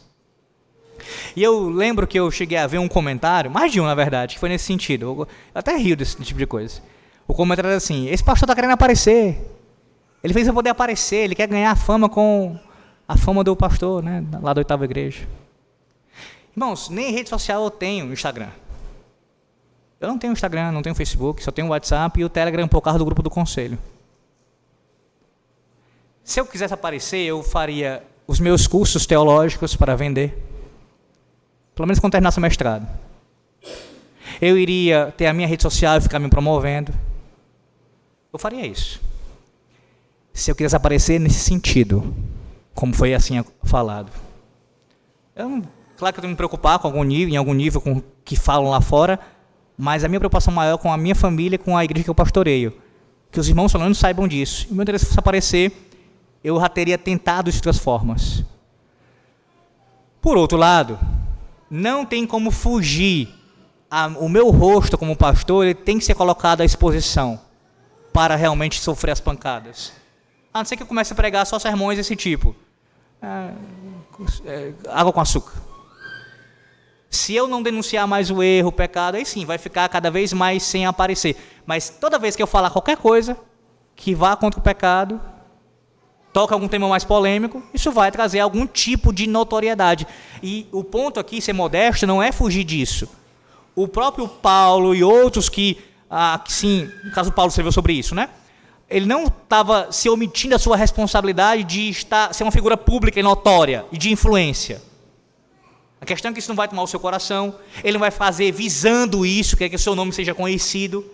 E eu lembro que eu cheguei a ver um comentário, mais de um na verdade, que foi nesse sentido. Eu até rio desse tipo de coisa. O comentário era assim: esse pastor está querendo aparecer, ele fez para poder aparecer, ele quer ganhar fama com a fama do pastor, né, lá da 8ª igreja. Irmãos, nem rede social eu tenho no Instagram. Eu não tenho Instagram, não tenho Facebook, só tenho o WhatsApp e o Telegram por causa do grupo do conselho. Se eu quisesse aparecer, eu faria os meus cursos teológicos para vender. Pelo menos quando terminasse o mestrado. Eu iria ter a minha rede social e ficar me promovendo. Eu faria isso. Se eu quisesse aparecer nesse sentido, como foi assim falado. Claro que eu tenho que me preocupar com em algum nível com o que falam lá fora, mas a minha preocupação maior é com a minha família, com a igreja que eu pastoreio. Que os irmãos pelo menos saibam disso. E o meu interesse fosse aparecer, eu já teria tentado de outras formas. Por outro lado, não tem como fugir. O meu rosto como pastor, ele tem que ser colocado à exposição para realmente sofrer as pancadas. A não ser que eu comece a pregar só sermões desse tipo. Água com açúcar. Se eu não denunciar mais o erro, o pecado, aí sim, vai ficar cada vez mais sem aparecer. Mas toda vez que eu falar qualquer coisa que vá contra o pecado, toca algum tema mais polêmico, isso vai trazer algum tipo de notoriedade. E o ponto aqui, ser modesto, não é fugir disso. O próprio Paulo e outros que sim, no caso Paulo escreveu sobre isso, né? Ele não estava se omitindo a sua responsabilidade de ser uma figura pública e notória e de influência. A questão é que isso não vai tomar o seu coração, ele não vai fazer visando isso, quer que o seu nome seja conhecido.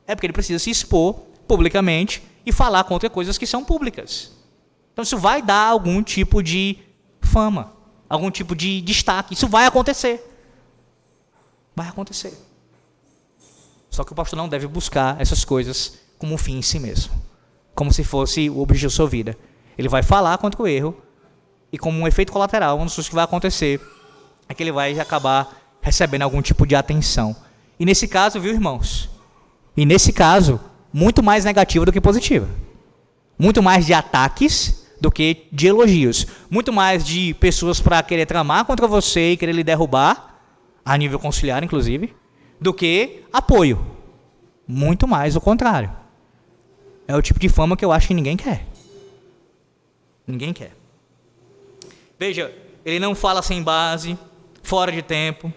É porque ele precisa se expor publicamente e falar contra coisas que são públicas. Então isso vai dar algum tipo de fama, algum tipo de destaque. Isso vai acontecer. Vai acontecer. Só que o pastor não deve buscar essas coisas como um fim em si mesmo, como se fosse o objetivo da sua vida. Ele vai falar contra o erro e como um efeito colateral, uma das coisas que vai acontecer é que ele vai acabar recebendo algum tipo de atenção. E nesse caso, viu, irmãos? E nesse caso, muito mais negativa do que positiva. Muito mais de ataques do que de elogios. Muito mais de pessoas para querer tramar contra você e querer lhe derrubar, a nível conciliar, inclusive, do que apoio. Muito mais o contrário. É o tipo de fama que eu acho que ninguém quer. Ninguém quer. Veja, ele não fala sem base, fora de tempo.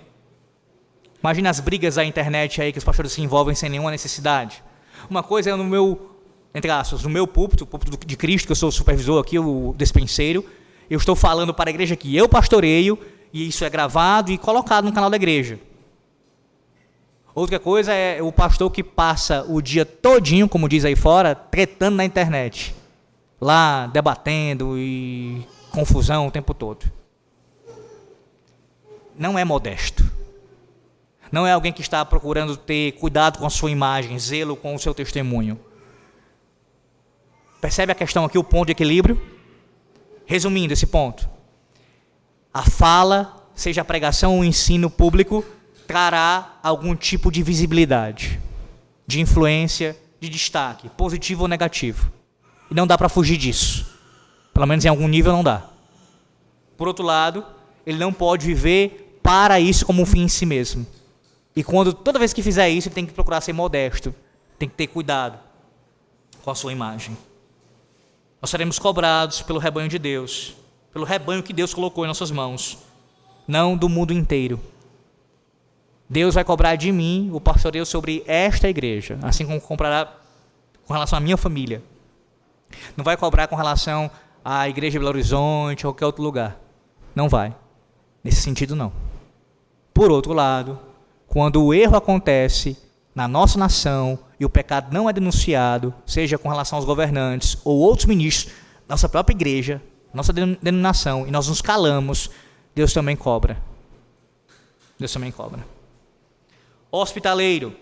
Imagina as brigas da internet aí que os pastores se envolvem sem nenhuma necessidade. Uma coisa é no meu, entre aspas, no meu púlpito, o púlpito de Cristo, que eu sou o supervisor aqui, o despenseiro, eu estou falando para a igreja que eu pastoreio, e isso é gravado e colocado no canal da igreja. Outra coisa é o pastor que passa o dia todinho, como diz aí fora, tretando na internet. Lá, debatendo e confusão o tempo todo. Não é modesto. Não é alguém que está procurando ter cuidado com a sua imagem, zelo com o seu testemunho. Percebe a questão aqui, o ponto de equilíbrio? Resumindo esse ponto. A fala, seja a pregação ou o ensino público, trará algum tipo de visibilidade, de influência, de destaque, positivo ou negativo. E não dá para fugir disso. Pelo menos em algum nível não dá. Por outro lado, ele não pode viver para isso como um fim em si mesmo. E toda vez que fizer isso, ele tem que procurar ser modesto. Tem que ter cuidado com a sua imagem. Nós seremos cobrados pelo rebanho de Deus, pelo rebanho que Deus colocou em nossas mãos, não do mundo inteiro. Deus vai cobrar de mim o pastoreio sobre esta igreja, assim como cobrará com relação à minha família. Não vai cobrar com relação à igreja de Belo Horizonte ou qualquer outro lugar. Não vai. Nesse sentido, não. Por outro lado, quando o erro acontece na nossa nação e o pecado não é denunciado, seja com relação aos governantes ou outros ministros, nossa própria igreja, nossa denominação, e nós nos calamos, Deus também cobra. Deus também cobra. Hospitaleiro.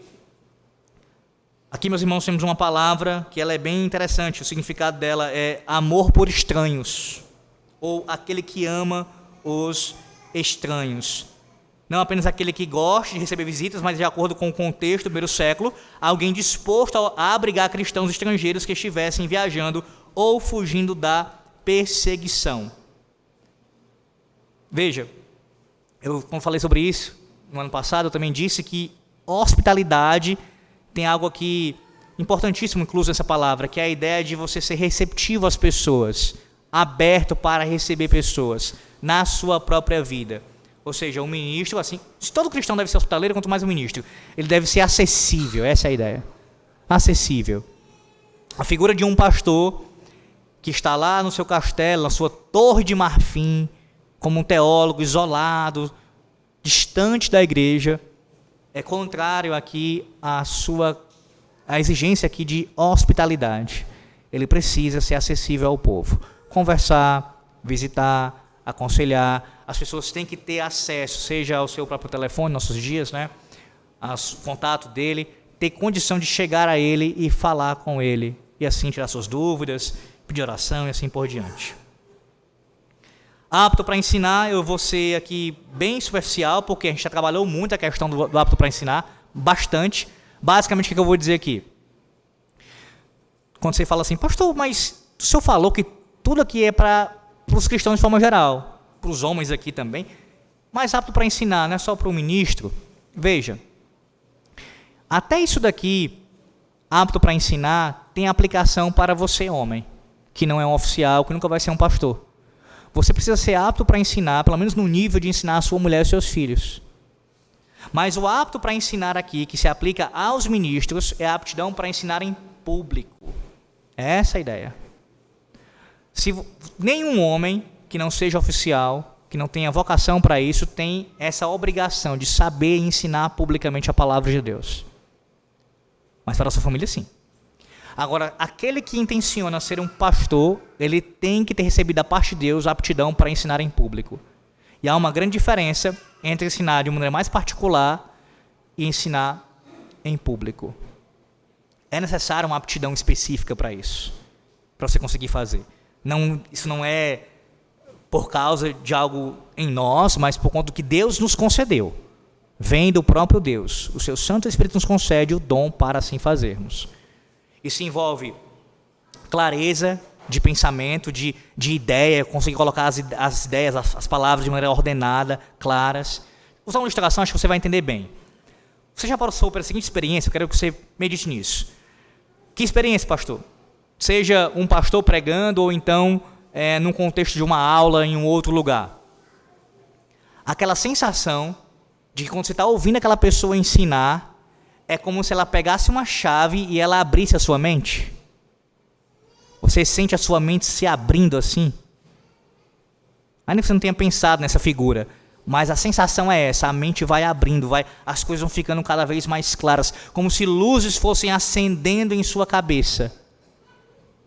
Aqui, meus irmãos, temos uma palavra que ela é bem interessante. O significado dela é amor por estranhos, ou aquele que ama os estranhos. Não apenas aquele que gosta de receber visitas, mas de acordo com o contexto do primeiro século, alguém disposto a abrigar cristãos estrangeiros que estivessem viajando ou fugindo da perseguição. Veja, quando falei sobre isso no ano passado, eu também disse que hospitalidade tem algo aqui importantíssimo incluso nessa palavra, que é a ideia de você ser receptivo às pessoas, aberto para receber pessoas na sua própria vida. Ou seja, um ministro, assim, se todo cristão deve ser hospitaleiro, quanto mais um ministro, ele deve ser acessível, essa é a ideia. Acessível. A figura de um pastor que está lá no seu castelo, na sua torre de marfim, como um teólogo isolado, distante da igreja, é contrário aqui à exigência aqui de hospitalidade. Ele precisa ser acessível ao povo. Conversar, visitar, aconselhar. As pessoas têm que ter acesso, seja ao seu próprio telefone, nossos dias, né? Ao contato dele, ter condição de chegar a ele e falar com ele. E assim tirar suas dúvidas, pedir oração e assim por diante. Apto para ensinar, eu vou ser aqui bem superficial, porque a gente já trabalhou muito a questão do apto para ensinar, bastante. Basicamente, o que eu vou dizer aqui? Quando você fala assim, pastor, mas O senhor falou que tudo aqui é para os cristãos de forma geral, para os homens aqui também, mas apto para ensinar, não é só para o ministro. Veja, até isso daqui, apto para ensinar, tem aplicação para você, homem, que não é um oficial, que nunca vai ser um pastor. Você precisa ser apto para ensinar, pelo menos no nível de ensinar a sua mulher e os seus filhos. Mas o apto para ensinar aqui, que se aplica aos ministros, é a aptidão para ensinar em público. É essa a ideia. Se nenhum homem que não seja oficial, que não tenha vocação para isso, tem essa obrigação de saber ensinar publicamente a palavra de Deus. Mas para a sua família, sim. Agora, aquele que intenciona ser um pastor, ele tem que ter recebido da parte de Deus a aptidão para ensinar em público. E há uma grande diferença entre ensinar de uma maneira mais particular e ensinar em público. É necessário uma aptidão específica para isso, para você conseguir fazer. Isso não é por causa de algo em nós, mas por conta do que Deus nos concedeu. Vem do próprio Deus. O seu Santo Espírito nos concede o dom para assim fazermos. Isso envolve clareza de pensamento, de ideia, conseguir colocar as ideias, as palavras de maneira ordenada, claras. Usar uma ilustração, acho que você vai entender bem. Você já passou pela seguinte experiência, eu quero que você medite nisso. Que experiência, pastor? Seja um pastor pregando ou então num contexto de uma aula em um outro lugar. Aquela sensação de que quando você está ouvindo aquela pessoa ensinar, é como se ela pegasse uma chave e ela abrisse a sua mente. Você sente a sua mente se abrindo assim? Ainda que você não tenha pensado nessa figura, mas a sensação é essa, a mente vai abrindo, as coisas vão ficando cada vez mais claras, como se luzes fossem acendendo em sua cabeça.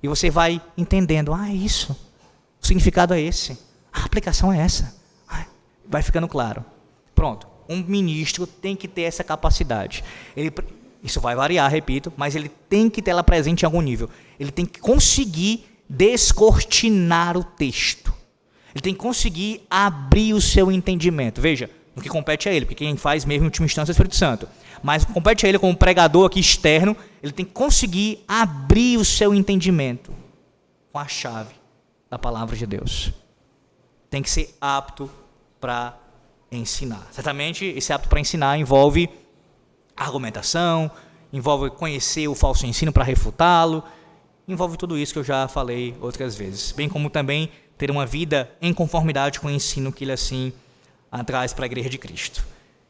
E você vai entendendo, é isso, o significado é esse, a aplicação é essa. Vai ficando claro. Pronto. Um ministro tem que ter essa capacidade. Isso vai variar, repito, mas ele tem que ter ela presente em algum nível. Ele tem que conseguir descortinar o texto. Ele tem que conseguir abrir o seu entendimento. Veja, no que compete a ele, porque quem faz mesmo em última instância é o Espírito Santo. Mas compete a ele como pregador aqui externo, ele tem que conseguir abrir o seu entendimento com a chave da palavra de Deus. Tem que ser apto para ensinar. Certamente, esse apto para ensinar envolve argumentação, envolve conhecer o falso ensino para refutá-lo, envolve tudo isso que eu já falei outras vezes, bem como também ter uma vida em conformidade com o ensino que ele assim traz para a Igreja de Cristo.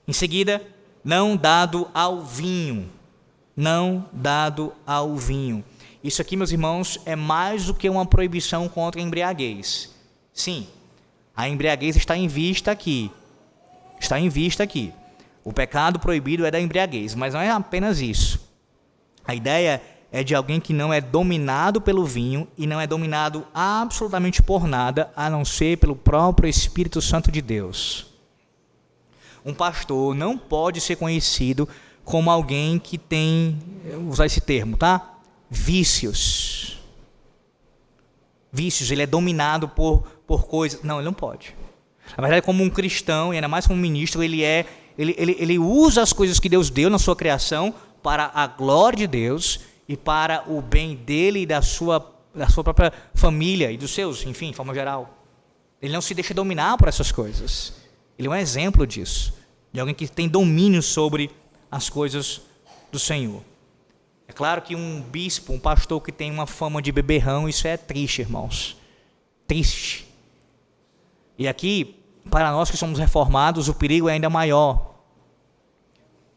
Em seguida, não dado ao vinho. Não dado ao vinho. Isso aqui, meus irmãos, é mais do que uma proibição contra a embriaguez. Sim, a embriaguez está em vista aqui. Está em vista aqui. O pecado proibido é da embriaguez, mas não é apenas isso. A ideia é de alguém que não é dominado pelo vinho e não é dominado absolutamente por nada, a não ser pelo próprio Espírito Santo de Deus. Um pastor não pode ser conhecido como alguém que tem, vou usar esse termo, tá? Vícios. Vícios, ele é dominado por coisas. Não, ele não pode. Na verdade, como um cristão, e ainda mais como um ministro, ele usa as coisas que Deus deu na sua criação para a glória de Deus e para o bem dele e da sua própria família e dos seus, enfim, de forma geral. Ele não se deixa dominar por essas coisas. Ele é um exemplo disso, de alguém que tem domínio sobre as coisas do Senhor. É claro que um bispo, um pastor que tem uma fama de beberrão, isso é triste, irmãos. Triste. E aqui, para nós que somos reformados, o perigo é ainda maior.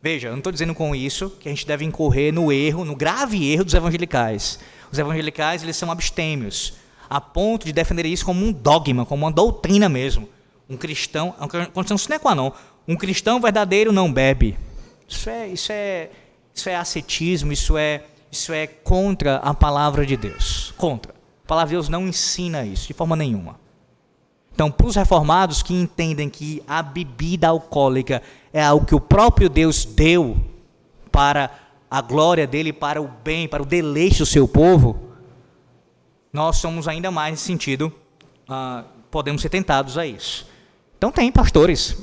Veja, eu não estou dizendo com isso que a gente deve incorrer no erro, no grave erro dos evangelicais. Os evangelicais, eles são abstêmios, a ponto de defender isso como um dogma, como uma doutrina mesmo. Um cristão, condição sine qua non, um cristão verdadeiro não bebe. Isso é ascetismo, isso é contra a palavra de Deus. Contra. A palavra de Deus não ensina isso, de forma nenhuma. Então, para os reformados que entendem que a bebida alcoólica é algo que o próprio Deus deu para a glória dele, para o bem, para o deleite do seu povo, nós somos ainda mais nesse sentido, podemos ser tentados a isso. Então, tem pastores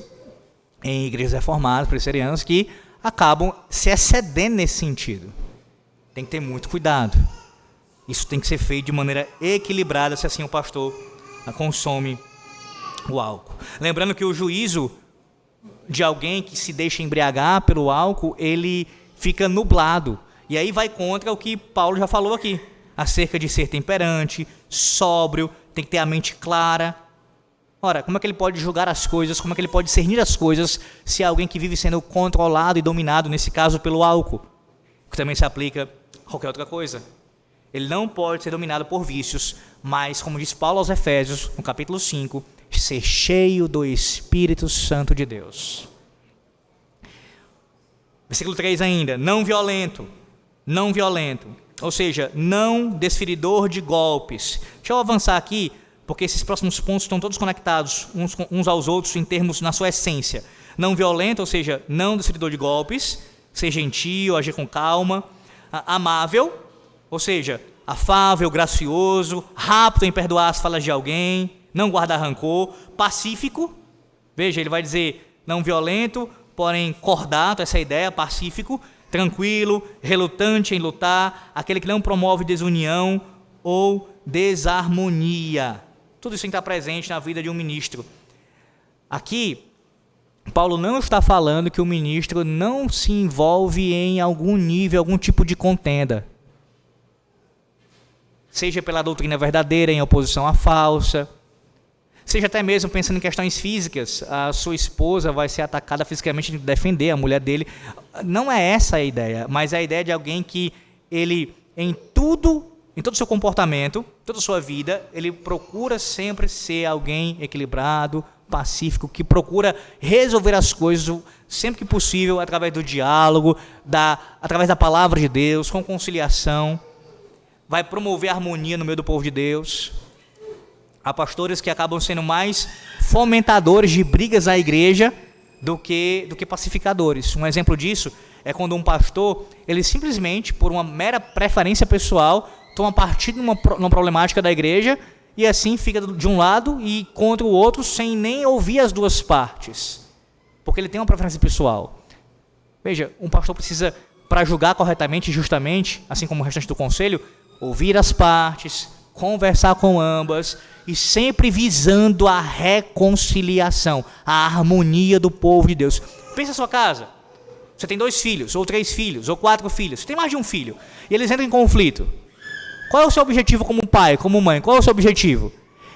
em igrejas reformadas, presbiterianas, que acabam se excedendo nesse sentido. Tem que ter muito cuidado. Isso tem que ser feito de maneira equilibrada, se assim o pastor consome o álcool. Lembrando que o juízo de alguém que se deixa embriagar pelo álcool, ele fica nublado. E aí vai contra o que Paulo já falou aqui, acerca de ser temperante, sóbrio, tem que ter a mente clara. Ora, como é que ele pode julgar as coisas, como é que ele pode discernir as coisas, se é alguém que vive sendo controlado e dominado, nesse caso, pelo álcool? Que também se aplica a qualquer outra coisa. Ele não pode ser dominado por vícios, mas, como diz Paulo aos Efésios, no capítulo 5, ser cheio do Espírito Santo de Deus. Versículo 3 ainda, não violento, ou seja, não desferidor de golpes. Deixa eu avançar aqui, porque esses próximos pontos estão todos conectados uns aos outros em termos na sua essência. Não violento, ou seja, não desferidor de golpes, ser gentil, agir com calma, amável, ou seja, afável, gracioso, rápido em perdoar as falhas de alguém, não guardar rancor, pacífico, veja, ele vai dizer não violento, porém cordato, essa é a ideia, pacífico, tranquilo, relutante em lutar, aquele que não promove desunião ou desarmonia. Tudo isso tem que estar presente na vida de um ministro. Aqui, Paulo não está falando que o ministro não se envolve em algum nível, algum tipo de contenda. Seja pela doutrina verdadeira em oposição à falsa, seja até mesmo pensando em questões físicas, a sua esposa vai ser atacada fisicamente, tem que defender a mulher dele. Não é essa a ideia, mas é a ideia de alguém que ele, em todo o seu comportamento, toda a sua vida, ele procura sempre ser alguém equilibrado, pacífico, que procura resolver as coisas sempre que possível através do diálogo, através da palavra de Deus, com conciliação. Vai promover a harmonia no meio do povo de Deus. Há pastores que acabam sendo mais fomentadores de brigas à igreja do que pacificadores. Um exemplo disso é quando um pastor, ele simplesmente, por uma mera preferência pessoal, toma partido numa problemática da igreja e assim fica de um lado e contra o outro sem nem ouvir as duas partes, porque ele tem uma preferência pessoal. Veja, um pastor precisa, para julgar corretamente e justamente, assim como o restante do conselho, ouvir as partes, conversar com ambas e sempre visando a reconciliação, a harmonia do povo de Deus. Pensa na sua casa, você tem 2 filhos, ou 3 filhos, ou 4 filhos, você tem mais de um filho, e eles entram em conflito. Qual é o seu objetivo como pai, como mãe? Qual é o seu objetivo?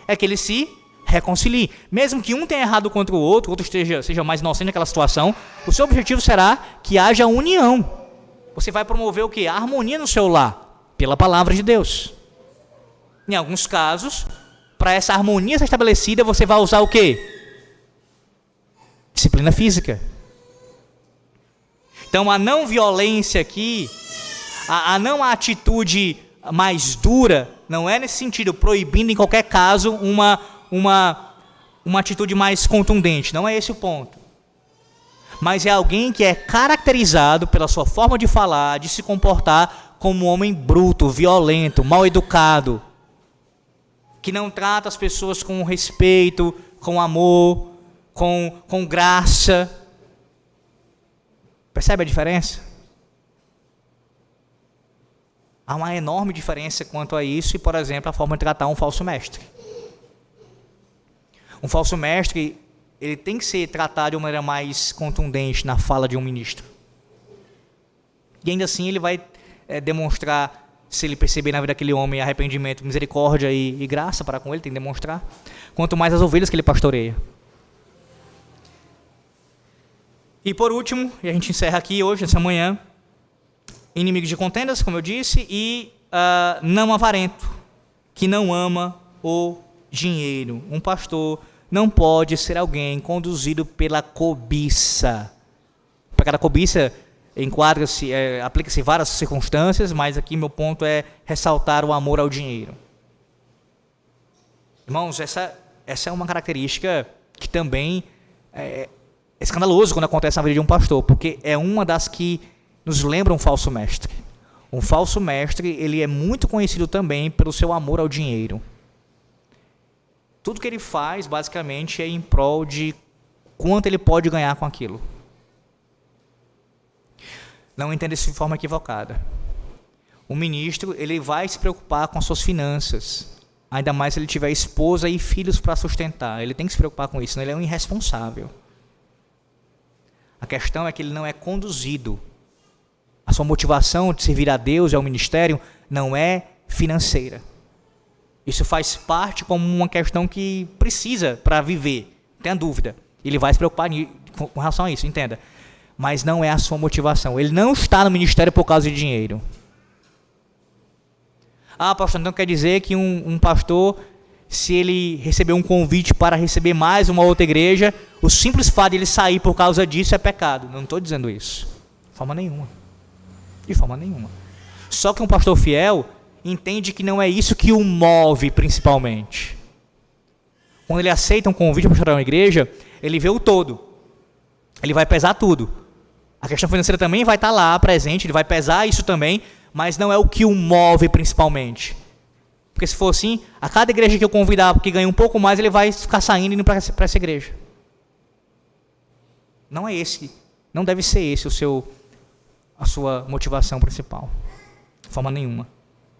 É que eles se reconciliem. Mesmo que um tenha errado contra o outro seja mais inocente naquela situação, o seu objetivo será que haja união. Você vai promover o quê? A harmonia no seu lar, pela palavra de Deus. Em alguns casos, para essa harmonia ser estabelecida, você vai usar o quê? Disciplina física. Então, a não violência aqui, a não atitude mais dura, não é nesse sentido, proibindo em qualquer caso uma atitude mais contundente. Não é esse o ponto. Mas é alguém que é caracterizado pela sua forma de falar, de se comportar, como um homem bruto, violento, mal educado, que não trata as pessoas com respeito, com amor, com graça. Percebe a diferença? Há uma enorme diferença quanto a isso e, por exemplo, a forma de tratar um falso mestre. Um falso mestre, ele tem que ser tratado de uma maneira mais contundente na fala de um ministro. E ainda assim ele vai demonstrar, se ele perceber na vida daquele homem arrependimento, misericórdia e graça para com ele, tem que demonstrar. Quanto mais as ovelhas que ele pastoreia. E por último, e a gente encerra aqui hoje, essa manhã, inimigo de contendas, como eu disse, e não avarento, que não ama o dinheiro. Um pastor não pode ser alguém conduzido pela cobiça. Para cada cobiça enquadra-se, aplica-se várias circunstâncias, mas aqui meu ponto é ressaltar o amor ao dinheiro. Irmãos, essa é uma característica que também é escandaloso quando acontece na vida de um pastor, porque é uma das que nos lembra um falso mestre. Um falso mestre, ele é muito conhecido também pelo seu amor ao dinheiro. Tudo que ele faz, basicamente, é em prol de quanto ele pode ganhar com aquilo. Não entenda isso de forma equivocada. O ministro, ele vai se preocupar com as suas finanças, ainda mais se ele tiver esposa e filhos para sustentar. Ele tem que se preocupar com isso, senão ele é um irresponsável. A questão é que ele não é conduzido. A sua motivação de servir a Deus e ao ministério não é financeira. Isso faz parte como uma questão que precisa para viver, não tenha dúvida. Ele vai se preocupar com relação a isso, entenda. Mas não é a sua motivação. Ele não está no ministério por causa de dinheiro. Ah, pastor, então quer dizer que um pastor, se ele receber um convite para receber mais uma outra igreja, o simples fato de ele sair por causa disso é pecado. Não estou dizendo isso. De forma nenhuma. De forma nenhuma. Só que um pastor fiel entende que não é isso que o move principalmente. Quando ele aceita um convite para pastorear uma igreja, ele vê o todo. Ele vai pesar tudo. A questão financeira também vai estar lá presente, ele vai pesar isso também, mas não é o que o move principalmente. Porque se for assim, a cada igreja que eu convidar que ganha um pouco mais, ele vai ficar saindo e indo para essa igreja. Não é esse, não deve ser esse a sua motivação principal. De forma nenhuma.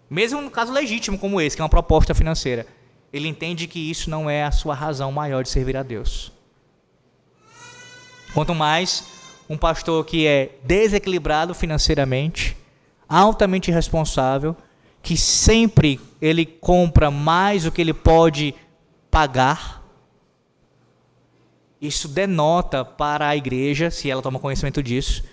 Mesmo no caso legítimo como esse, que é uma proposta financeira. Ele entende que isso não é a sua razão maior de servir a Deus. Quanto mais um pastor que é desequilibrado financeiramente, altamente irresponsável, que sempre ele compra mais do que ele pode pagar, isso denota para a igreja, se ela toma conhecimento disso,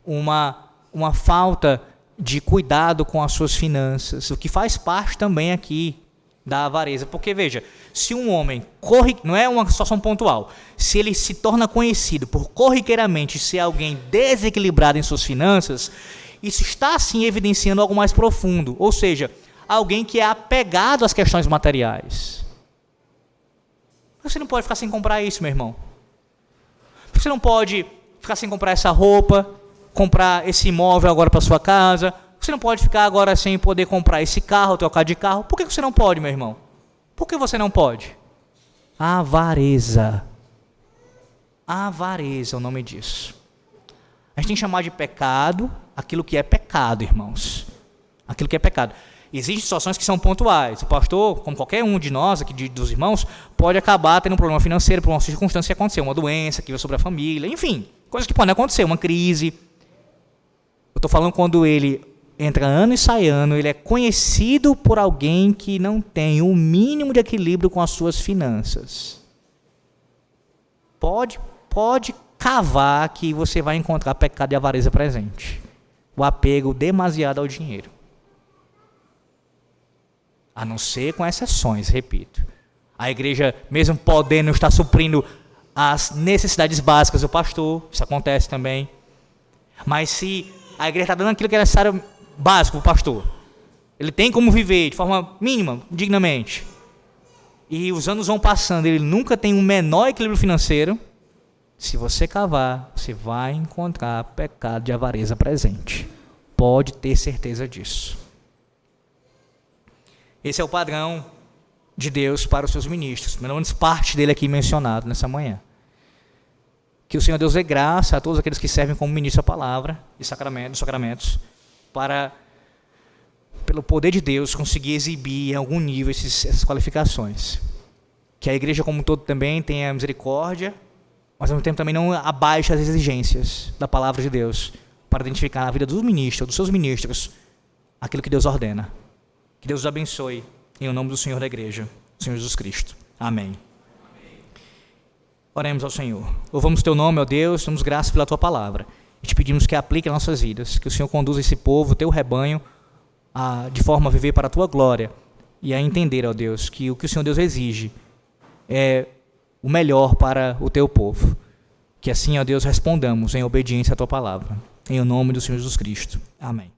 uma falta de cuidado com as suas finanças, o que faz parte também aqui da avareza. Porque, veja, se um homem não é uma situação pontual, se ele se torna conhecido por corriqueiramente ser alguém desequilibrado em suas finanças, isso está, assim, evidenciando algo mais profundo. Ou seja, alguém que é apegado às questões materiais. Você não pode ficar sem comprar isso, meu irmão. Você não pode ficar sem comprar essa roupa, comprar esse imóvel agora para sua casa. Você não pode ficar agora sem poder comprar esse carro, trocar de carro. Por que você não pode, meu irmão? Por que você não pode? Avareza. Avareza é o nome disso. A gente tem que chamar de pecado aquilo que é pecado, irmãos. Aquilo que é pecado. Existem situações que são pontuais. O pastor, como qualquer um de nós, aqui dos irmãos, pode acabar tendo um problema financeiro por uma circunstância que aconteceu, uma doença que veio sobre a família, enfim, coisas que podem acontecer, uma crise. Eu estou falando quando ele entra ano e sai ano, ele é conhecido por alguém que não tem o mínimo de equilíbrio com as suas finanças. Pode cavar que você vai encontrar pecado e avareza presente. O apego demasiado ao dinheiro. A não ser com exceções, repito. A igreja, mesmo podendo estar suprindo as necessidades básicas do pastor, isso acontece também. Mas se a igreja está dando aquilo que é necessário, básico para o pastor, ele tem como viver de forma mínima, dignamente, e os anos vão passando, ele nunca tem um menor equilíbrio financeiro, se você cavar, você vai encontrar pecado de avareza presente. Pode ter certeza disso. Esse é o padrão de Deus para os seus ministros, pelo menos parte dele aqui mencionado nessa manhã. Que o Senhor Deus dê graça a todos aqueles que servem como ministro da palavra e dos sacramentos, para, pelo poder de Deus, conseguir exibir em algum nível essas qualificações. Que a igreja como um todo também tenha misericórdia, mas ao mesmo tempo também não abaixe as exigências da palavra de Deus, para identificar na vida dos ministros, dos seus ministros, aquilo que Deus ordena. Que Deus os abençoe, em nome do Senhor da igreja, Senhor Jesus Cristo. Amém. Oremos ao Senhor. Louvamos teu nome, ó Deus, damos graças pela tua palavra. E te pedimos que aplique em nossas vidas, que o Senhor conduza esse povo, teu rebanho, de forma a viver para a tua glória e a entender, ó Deus, que o que o Senhor Deus exige é o melhor para o teu povo. Que assim, ó Deus, respondamos em obediência à tua palavra. Em nome do Senhor Jesus Cristo. Amém.